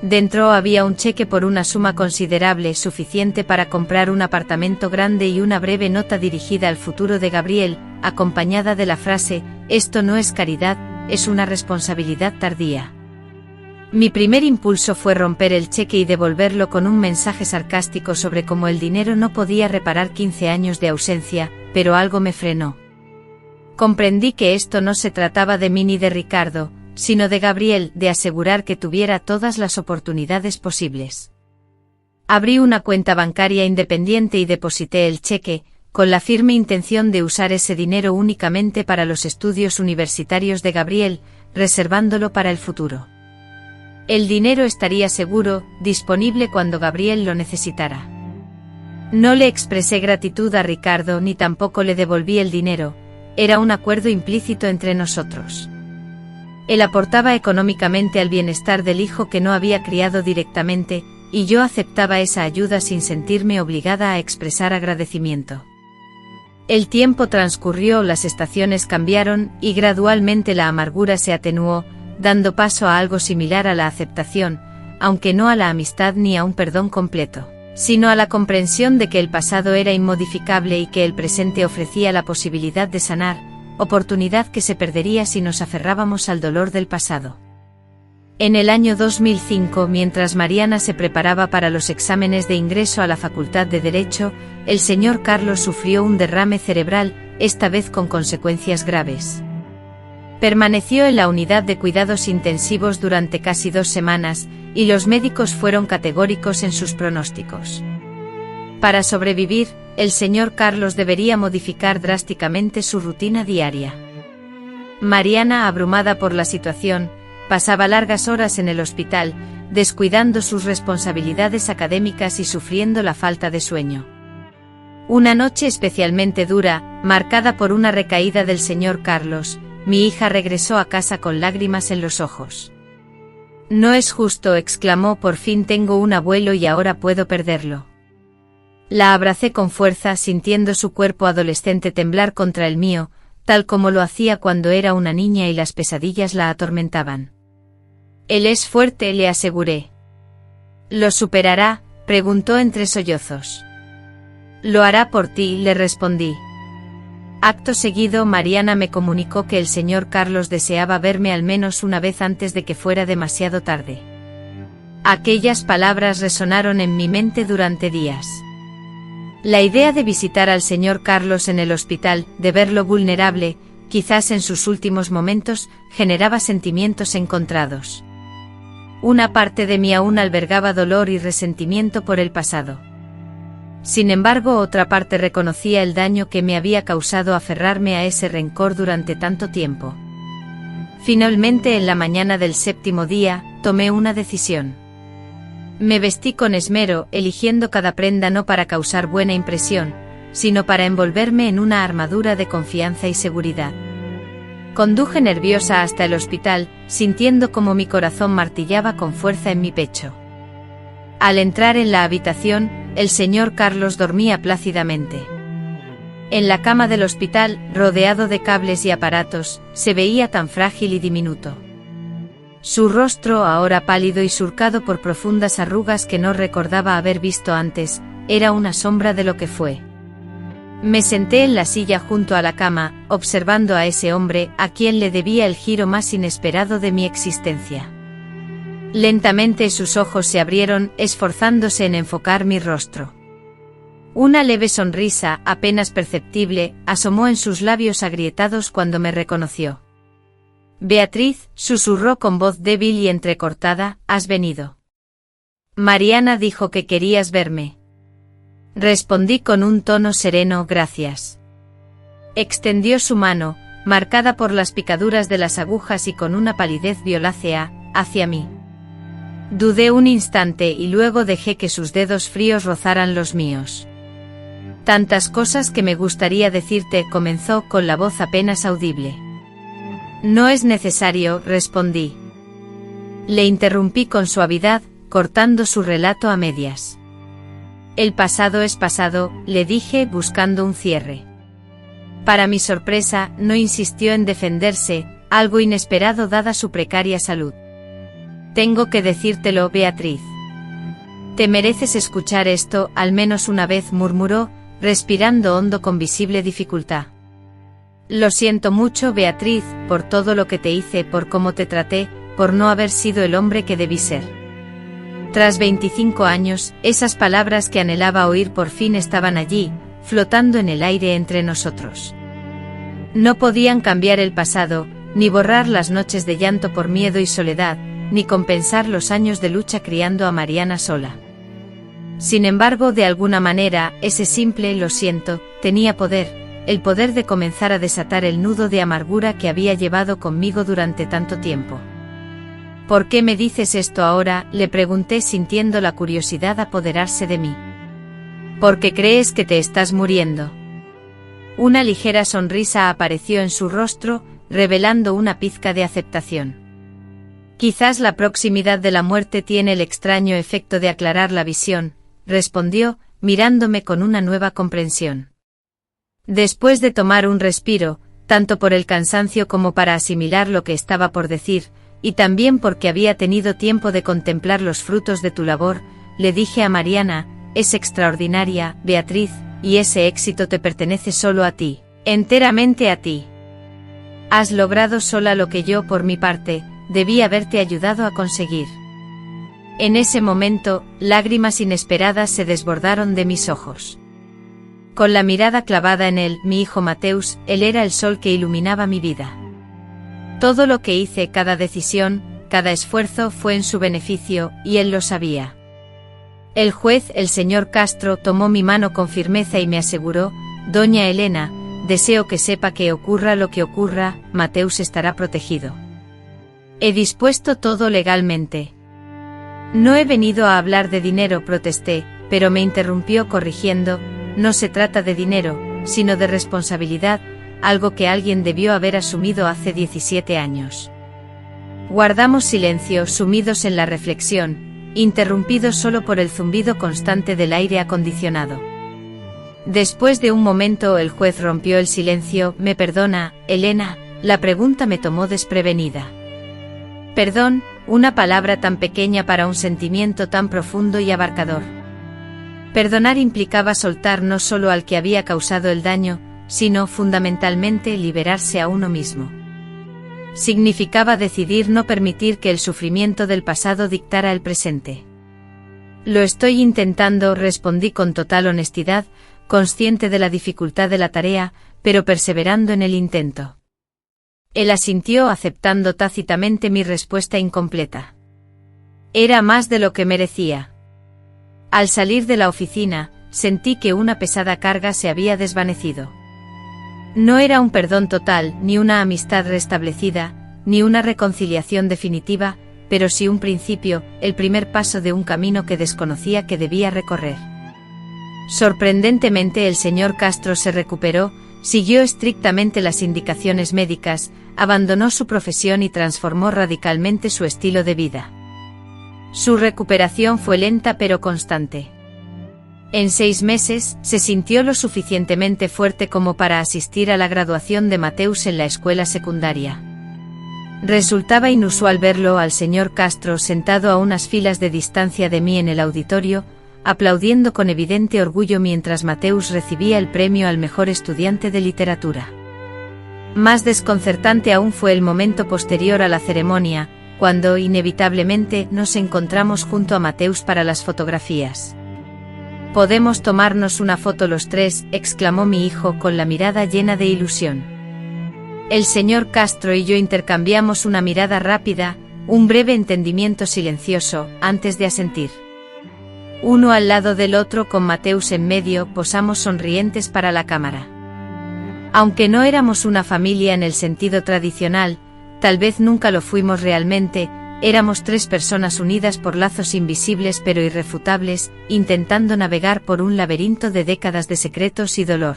Dentro había un cheque por una suma considerable, suficiente para comprar un apartamento grande, y una breve nota dirigida al futuro de Gabriel, acompañada de la frase: «Esto no es caridad, es una responsabilidad tardía». Mi primer impulso fue romper el cheque y devolverlo con un mensaje sarcástico sobre cómo el dinero no podía reparar 15 años de ausencia, pero algo me frenó. Comprendí que esto no se trataba de mí ni de Ricardo, sino de Gabriel, de asegurar que tuviera todas las oportunidades posibles. Abrí una cuenta bancaria independiente y deposité el cheque, con la firme intención de usar ese dinero únicamente para los estudios universitarios de Gabriel, reservándolo para el futuro. El dinero estaría seguro, disponible cuando Gabriel lo necesitara. No le expresé gratitud a Ricardo ni tampoco le devolví el dinero, era un acuerdo implícito entre nosotros. Él aportaba económicamente al bienestar del hijo que no había criado directamente, y yo aceptaba esa ayuda sin sentirme obligada a expresar agradecimiento. El tiempo transcurrió, las estaciones cambiaron, y gradualmente la amargura se atenuó, dando paso a algo similar a la aceptación, aunque no a la amistad ni a un perdón completo, sino a la comprensión de que el pasado era inmodificable y que el presente ofrecía la posibilidad de sanar, oportunidad que se perdería si nos aferrábamos al dolor del pasado. En el año 2005, mientras Mariana se preparaba para los exámenes de ingreso a la Facultad de Derecho, el señor Carlos sufrió un derrame cerebral, esta vez con consecuencias graves. Permaneció en la unidad de cuidados intensivos durante casi 2 semanas, y los médicos fueron categóricos en sus pronósticos. Para sobrevivir, el señor Carlos debería modificar drásticamente su rutina diaria. Mariana, abrumada por la situación, pasaba largas horas en el hospital, descuidando sus responsabilidades académicas y sufriendo la falta de sueño. Una noche especialmente dura, marcada por una recaída del señor Carlos, mi hija regresó a casa con lágrimas en los ojos. «No es justo», exclamó, «por fin tengo un abuelo y ahora puedo perderlo». La abracé con fuerza, sintiendo su cuerpo adolescente temblar contra el mío, tal como lo hacía cuando era una niña y las pesadillas la atormentaban. «Él es fuerte», le aseguré. «¿Lo superará?», preguntó entre sollozos. «Lo hará por ti», le respondí. Acto seguido, Mariana me comunicó que el señor Carlos deseaba verme al menos una vez antes de que fuera demasiado tarde. Aquellas palabras resonaron en mi mente durante días. La idea de visitar al señor Carlos en el hospital, de verlo vulnerable, quizás en sus últimos momentos, generaba sentimientos encontrados. Una parte de mí aún albergaba dolor y resentimiento por el pasado. Sin embargo, otra parte reconocía el daño que me había causado aferrarme a ese rencor durante tanto tiempo. Finalmente, en la mañana del 7º día, tomé una decisión. Me vestí con esmero, eligiendo cada prenda no para causar buena impresión, sino para envolverme en una armadura de confianza y seguridad. Conduje nerviosa hasta el hospital, sintiendo como mi corazón martillaba con fuerza en mi pecho. Al entrar en la habitación, el señor Carlos dormía plácidamente. En la cama del hospital, rodeado de cables y aparatos, se veía tan frágil y diminuto. Su rostro, ahora pálido y surcado por profundas arrugas que no recordaba haber visto antes, era una sombra de lo que fue. Me senté en la silla junto a la cama, observando a ese hombre, a quien le debía el giro más inesperado de mi existencia. Lentamente sus ojos se abrieron, esforzándose en enfocar mi rostro. Una leve sonrisa, apenas perceptible, asomó en sus labios agrietados cuando me reconoció. «Beatriz», susurró con voz débil y entrecortada, «¿has venido?» «Mariana dijo que querías verme». Respondí con un tono sereno, «gracias». Extendió su mano, marcada por las picaduras de las agujas y con una palidez violácea, hacia mí. Dudé un instante y luego dejé que sus dedos fríos rozaran los míos. «Tantas cosas que me gustaría decirte», comenzó con la voz apenas audible. «No es necesario», respondí. Le interrumpí con suavidad, cortando su relato a medias. «El pasado es pasado», le dije, buscando un cierre. Para mi sorpresa, no insistió en defenderse, algo inesperado dada su precaria salud. «Tengo que decírtelo, Beatriz. Te mereces escuchar esto, al menos una vez», murmuró, respirando hondo con visible dificultad. «Lo siento mucho, Beatriz, por todo lo que te hice, por cómo te traté, por no haber sido el hombre que debí ser. Tras 25 años, esas palabras que anhelaba oír por fin estaban allí, flotando en el aire entre nosotros. No podían cambiar el pasado, ni borrar las noches de llanto por miedo y soledad, ni compensar los años de lucha criando a Mariana sola. Sin embargo, de alguna manera, ese simple "lo siento" tenía poder, el poder de comenzar a desatar el nudo de amargura que había llevado conmigo durante tanto tiempo. ¿Por qué me dices esto ahora?, le pregunté sintiendo la curiosidad apoderarse de mí. Porque crees que te estás muriendo. Una ligera sonrisa apareció en su rostro, revelando una pizca de aceptación. Quizás la proximidad de la muerte tiene el extraño efecto de aclarar la visión, respondió, mirándome con una nueva comprensión. Después de tomar un respiro, tanto por el cansancio como para asimilar lo que estaba por decir, y también porque había tenido tiempo de contemplar los frutos de tu labor, le dije a Mariana: es extraordinaria, Beatriz, y ese éxito te pertenece solo a ti, enteramente a ti. Has logrado sola lo que yo, por mi parte, debí haberte ayudado a conseguir. En ese momento, lágrimas inesperadas se desbordaron de mis ojos. Con la mirada clavada en él, mi hijo Mateus, él era el sol que iluminaba mi vida. Todo lo que hice, cada decisión, cada esfuerzo fue en su beneficio, y él lo sabía. El juez, el señor Castro, tomó mi mano con firmeza y me aseguró: doña Elena, deseo que sepa que ocurra lo que ocurra, Mateus estará protegido. He dispuesto todo legalmente. No he venido a hablar de dinero, protesté, pero me interrumpió corrigiendo: no se trata de dinero, sino de responsabilidad, algo que alguien debió haber asumido hace 17 años. Guardamos silencio, sumidos en la reflexión, interrumpidos solo por el zumbido constante del aire acondicionado. Después de un momento el juez rompió el silencio: ¿me perdona, Elena? La pregunta me tomó desprevenida. Perdón, una palabra tan pequeña para un sentimiento tan profundo y abarcador. Perdonar implicaba soltar no solo al que había causado el daño, sino, fundamentalmente, liberarse a uno mismo. Significaba decidir no permitir que el sufrimiento del pasado dictara el presente. Lo estoy intentando, respondí con total honestidad, consciente de la dificultad de la tarea, pero perseverando en el intento. Él asintió, aceptando tácitamente mi respuesta incompleta. Era más de lo que merecía. Al salir de la oficina, sentí que una pesada carga se había desvanecido. No era un perdón total, ni una amistad restablecida, ni una reconciliación definitiva, pero sí un principio, el primer paso de un camino que desconocía que debía recorrer. Sorprendentemente el señor Castro se recuperó, siguió estrictamente las indicaciones médicas, abandonó su profesión y transformó radicalmente su estilo de vida. Su recuperación fue lenta pero constante. En 6 meses, se sintió lo suficientemente fuerte como para asistir a la graduación de Mateus en la escuela secundaria. Resultaba inusual verlo al señor Castro sentado a unas filas de distancia de mí en el auditorio, aplaudiendo con evidente orgullo mientras Mateus recibía el premio al mejor estudiante de literatura. Más desconcertante aún fue el momento posterior a la ceremonia, cuando, inevitablemente, nos encontramos junto a Mateus para las fotografías. «¿Podemos tomarnos una foto los tres?», exclamó mi hijo con la mirada llena de ilusión. El señor Castro y yo intercambiamos una mirada rápida, un breve entendimiento silencioso, antes de asentir. Uno al lado del otro con Mateus en medio, posamos sonrientes para la cámara. Aunque no éramos una familia en el sentido tradicional, tal vez nunca lo fuimos realmente, éramos 3 personas unidas por lazos invisibles pero irrefutables, intentando navegar por un laberinto de décadas de secretos y dolor.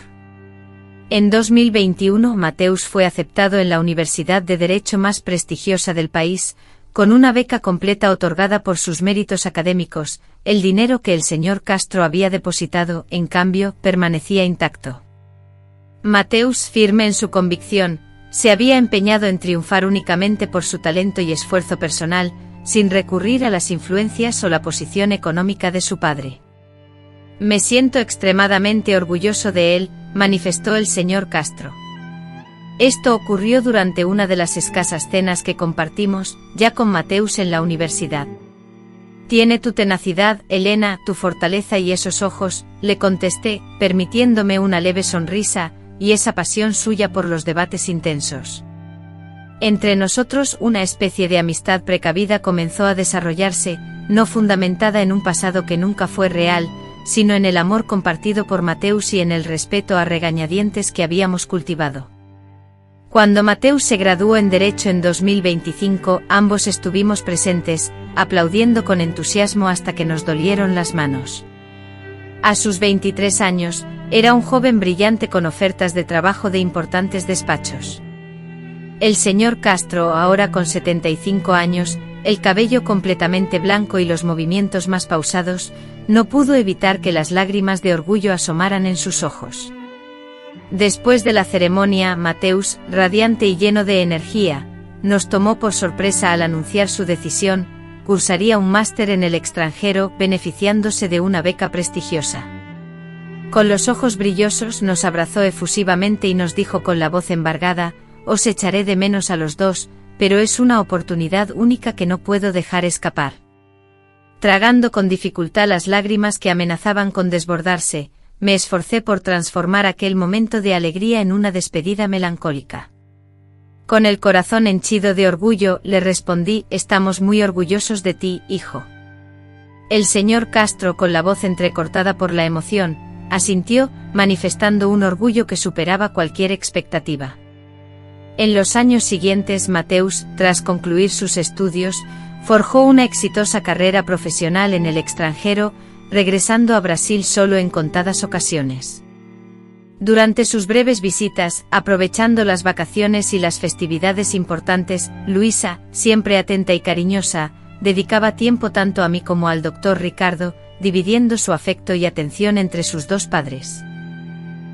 En 2021 Mateus fue aceptado en la universidad de derecho más prestigiosa del país, con una beca completa otorgada por sus méritos académicos. El dinero que el señor Castro había depositado, en cambio, permanecía intacto. Mateus, firme en su convicción, se había empeñado en triunfar únicamente por su talento y esfuerzo personal, sin recurrir a las influencias o la posición económica de su padre. «Me siento extremadamente orgulloso de él», manifestó el señor Castro. Esto ocurrió durante una de las escasas cenas que compartimos, ya con Mateus en la universidad. Tiene tu tenacidad, Elena, tu fortaleza y esos ojos, le contesté, permitiéndome una leve sonrisa, y esa pasión suya por los debates intensos. Entre nosotros una especie de amistad precavida comenzó a desarrollarse, no fundamentada en un pasado que nunca fue real, sino en el amor compartido por Mateus y en el respeto a regañadientes que habíamos cultivado. Cuando Mateus se graduó en Derecho en 2025, ambos estuvimos presentes, aplaudiendo con entusiasmo hasta que nos dolieron las manos. A sus 23 años, era un joven brillante con ofertas de trabajo de importantes despachos. El señor Castro, ahora con 75 años, el cabello completamente blanco y los movimientos más pausados, no pudo evitar que las lágrimas de orgullo asomaran en sus ojos. Después de la ceremonia, Mateus, radiante y lleno de energía, nos tomó por sorpresa al anunciar su decisión: cursaría un máster en el extranjero, beneficiándose de una beca prestigiosa. Con los ojos brillosos nos abrazó efusivamente y nos dijo con la voz embargada: os echaré de menos a los dos, pero es una oportunidad única que no puedo dejar escapar. Tragando con dificultad las lágrimas que amenazaban con desbordarse, me esforcé por transformar aquel momento de alegría en una despedida melancólica. Con el corazón henchido de orgullo, le respondí: estamos muy orgullosos de ti, hijo. El señor Castro, con la voz entrecortada por la emoción, asintió, manifestando un orgullo que superaba cualquier expectativa. En los años siguientes, Mateus, tras concluir sus estudios, forjó una exitosa carrera profesional en el extranjero, regresando a Brasil solo en contadas ocasiones. Durante sus breves visitas, aprovechando las vacaciones y las festividades importantes, Luisa, siempre atenta y cariñosa, dedicaba tiempo tanto a mí como al doctor Ricardo, dividiendo su afecto y atención entre sus dos padres.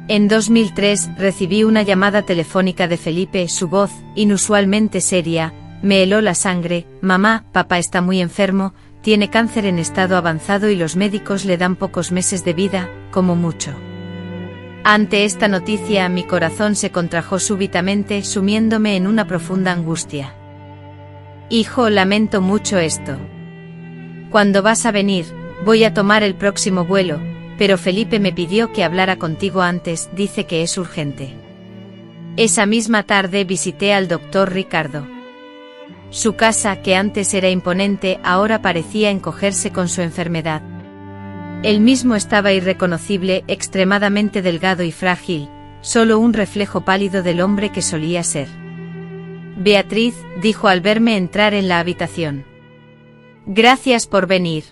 En 2003 recibí una llamada telefónica de Felipe. Su voz, inusualmente seria, me heló la sangre: mamá, papá está muy enfermo, tiene cáncer en estado avanzado y los médicos le dan pocos meses de vida, como mucho. Ante esta noticia mi corazón se contrajo súbitamente, sumiéndome en una profunda angustia. Hijo, lamento mucho esto. ¿Cuándo vas a venir? Voy a tomar el próximo vuelo, pero Felipe me pidió que hablara contigo antes, dice que es urgente. Esa misma tarde visité al doctor Ricardo. Su casa, que antes era imponente, ahora parecía encogerse con su enfermedad. Él mismo estaba irreconocible, extremadamente delgado y frágil, solo un reflejo pálido del hombre que solía ser. Beatriz, dijo al verme entrar en la habitación. Gracias por venir.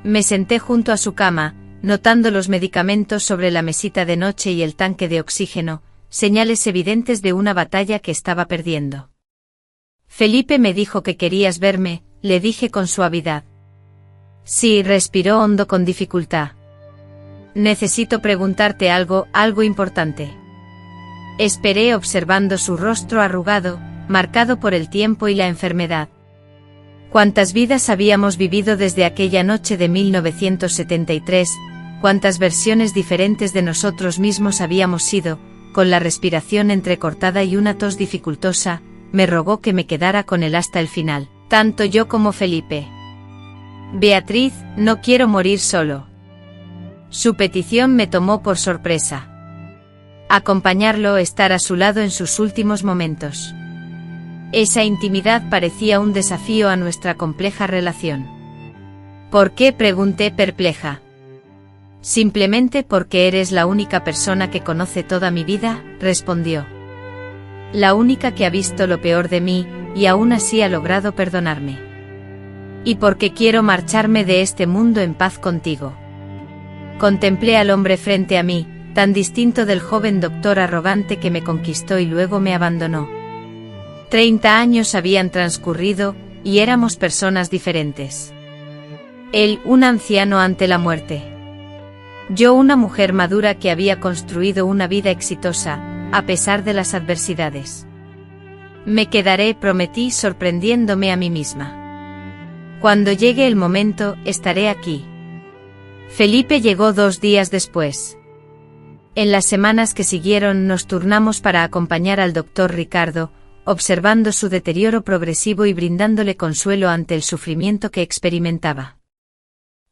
Me senté junto a su cama, notando los medicamentos sobre la mesita de noche y el tanque de oxígeno, señales evidentes de una batalla que estaba perdiendo. Felipe me dijo que querías verme, le dije con suavidad. Sí, respiró hondo con dificultad. Necesito preguntarte algo importante. Esperé observando su rostro arrugado, marcado por el tiempo y la enfermedad. Cuántas vidas habíamos vivido desde aquella noche de 1973, cuántas versiones diferentes de nosotros mismos habíamos sido, con la respiración entrecortada y una tos dificultosa. Me rogó que me quedara con él hasta el final, tanto yo como Felipe. Beatriz, no quiero morir solo. Su petición me tomó por sorpresa. Acompañarlo, estar a su lado en sus últimos momentos. Esa intimidad parecía un desafío a nuestra compleja relación. ¿Por qué?, pregunté perpleja. Simplemente porque eres la única persona que conoce toda mi vida, respondió. La única que ha visto lo peor de mí, y aún así ha logrado perdonarme. Y porque quiero marcharme de este mundo en paz contigo. Contemplé al hombre frente a mí, tan distinto del joven doctor arrogante que me conquistó y luego me abandonó. 30 años habían transcurrido, y éramos personas diferentes. Él, un anciano ante la muerte. Yo, una mujer madura que había construido una vida exitosa, a pesar de las adversidades. Me quedaré, prometí, sorprendiéndome a mí misma. Cuando llegue el momento, estaré aquí. Felipe llegó 2 días después. En las semanas que siguieron nos turnamos para acompañar al doctor Ricardo, observando su deterioro progresivo y brindándole consuelo ante el sufrimiento que experimentaba.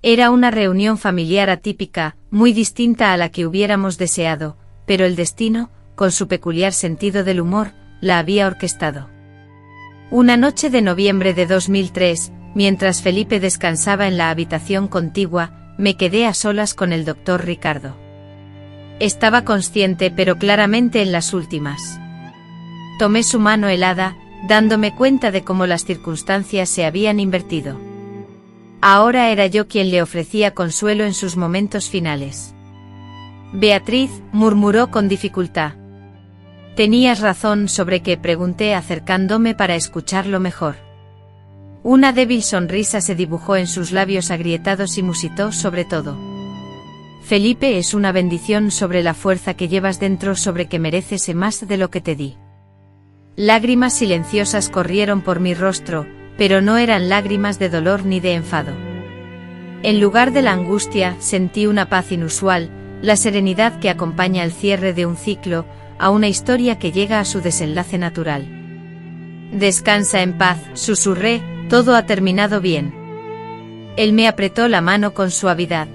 Era una reunión familiar atípica, muy distinta a la que hubiéramos deseado, pero el destino, con su peculiar sentido del humor, la había orquestado. Una noche de noviembre de 2003, mientras Felipe descansaba en la habitación contigua, me quedé a solas con el doctor Ricardo. Estaba consciente pero claramente en las últimas. Tomé su mano helada, dándome cuenta de cómo las circunstancias se habían invertido. Ahora era yo quien le ofrecía consuelo en sus momentos finales. Beatriz, murmuró con dificultad. Tenías razón sobre qué, pregunté acercándome para escucharlo mejor. Una débil sonrisa se dibujó en sus labios agrietados y musitó sobre todo. Felipe, es una bendición sobre la fuerza que llevas dentro, sobre que mereces más de lo que te di. Lágrimas silenciosas corrieron por mi rostro, pero no eran lágrimas de dolor ni de enfado. En lugar de la angustia, sentí una paz inusual, la serenidad que acompaña el cierre de un ciclo, a una historia que llega a su desenlace natural. Descansa en paz, susurré, todo ha terminado bien. Él me apretó la mano con suavidad.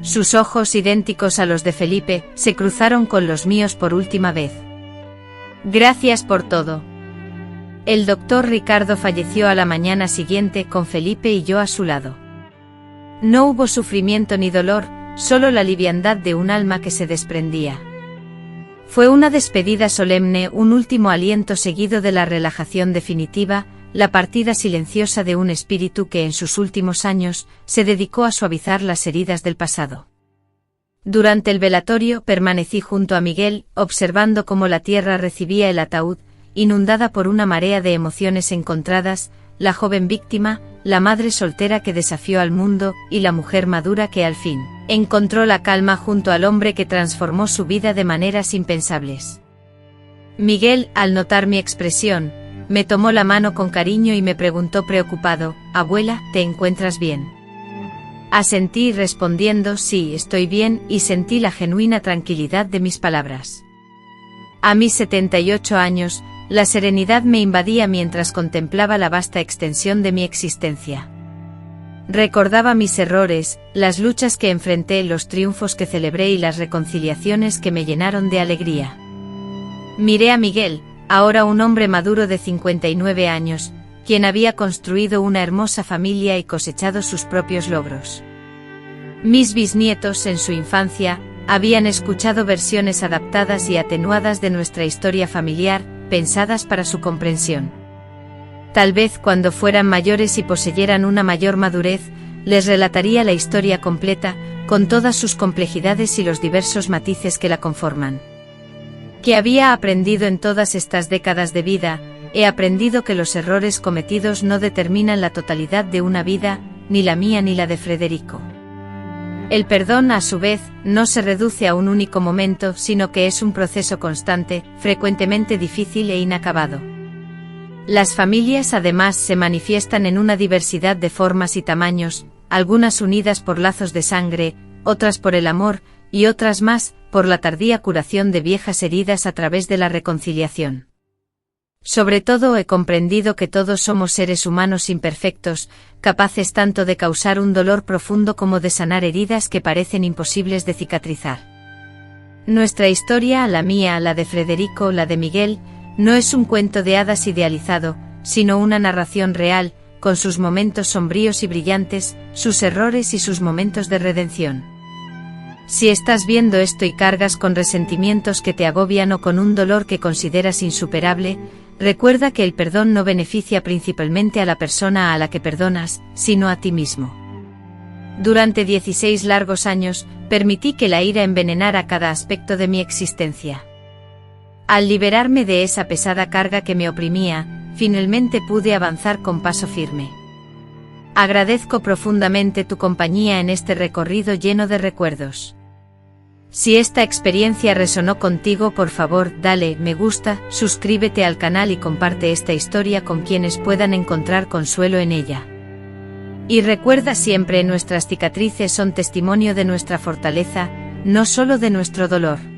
Sus ojos, idénticos a los de Felipe, se cruzaron con los míos por última vez. Gracias por todo. El doctor Ricardo falleció a la mañana siguiente con Felipe y yo a su lado. No hubo sufrimiento ni dolor, solo la liviandad de un alma que se desprendía. Fue una despedida solemne, un último aliento seguido de la relajación definitiva, la partida silenciosa de un espíritu que en sus últimos años se dedicó a suavizar las heridas del pasado. Durante el velatorio permanecí junto a Miguel, observando cómo la tierra recibía el ataúd, inundada por una marea de emociones encontradas, la joven víctima, la madre soltera que desafió al mundo y la mujer madura que al fin encontró la calma junto al hombre que transformó su vida de maneras impensables. Miguel, al notar mi expresión, me tomó la mano con cariño y me preguntó preocupado, «Abuela, ¿te encuentras bien?». Asentí respondiendo «Sí, estoy bien», y sentí la genuina tranquilidad de mis palabras. A mis 78 años, la serenidad me invadía mientras contemplaba la vasta extensión de mi existencia. Recordaba mis errores, las luchas que enfrenté, los triunfos que celebré y las reconciliaciones que me llenaron de alegría. Miré a Miguel, ahora un hombre maduro de 59 años, quien había construido una hermosa familia y cosechado sus propios logros. Mis bisnietos, en su infancia, habían escuchado versiones adaptadas y atenuadas de nuestra historia familiar, pensadas para su comprensión. Tal vez cuando fueran mayores y poseyeran una mayor madurez, les relataría la historia completa, con todas sus complejidades y los diversos matices que la conforman. ¿Qué había aprendido en todas estas décadas de vida? He aprendido que los errores cometidos no determinan la totalidad de una vida, ni la mía ni la de Federico. El perdón, a su vez, no se reduce a un único momento, sino que es un proceso constante, frecuentemente difícil e inacabado. Las familias además se manifiestan en una diversidad de formas y tamaños, algunas unidas por lazos de sangre, otras por el amor, y otras más, por la tardía curación de viejas heridas a través de la reconciliación. Sobre todo he comprendido que todos somos seres humanos imperfectos, capaces tanto de causar un dolor profundo como de sanar heridas que parecen imposibles de cicatrizar. Nuestra historia, la mía, la de Federico, la de Miguel, no es un cuento de hadas idealizado, sino una narración real, con sus momentos sombríos y brillantes, sus errores y sus momentos de redención. Si estás viendo esto y cargas con resentimientos que te agobian o con un dolor que consideras insuperable, recuerda que el perdón no beneficia principalmente a la persona a la que perdonas, sino a ti mismo. Durante 16 largos años, permití que la ira envenenara cada aspecto de mi existencia. Al liberarme de esa pesada carga que me oprimía, finalmente pude avanzar con paso firme. Agradezco profundamente tu compañía en este recorrido lleno de recuerdos. Si esta experiencia resonó contigo, por favor, dale me gusta, suscríbete al canal y comparte esta historia con quienes puedan encontrar consuelo en ella. Y recuerda siempre, nuestras cicatrices son testimonio de nuestra fortaleza, no solo de nuestro dolor.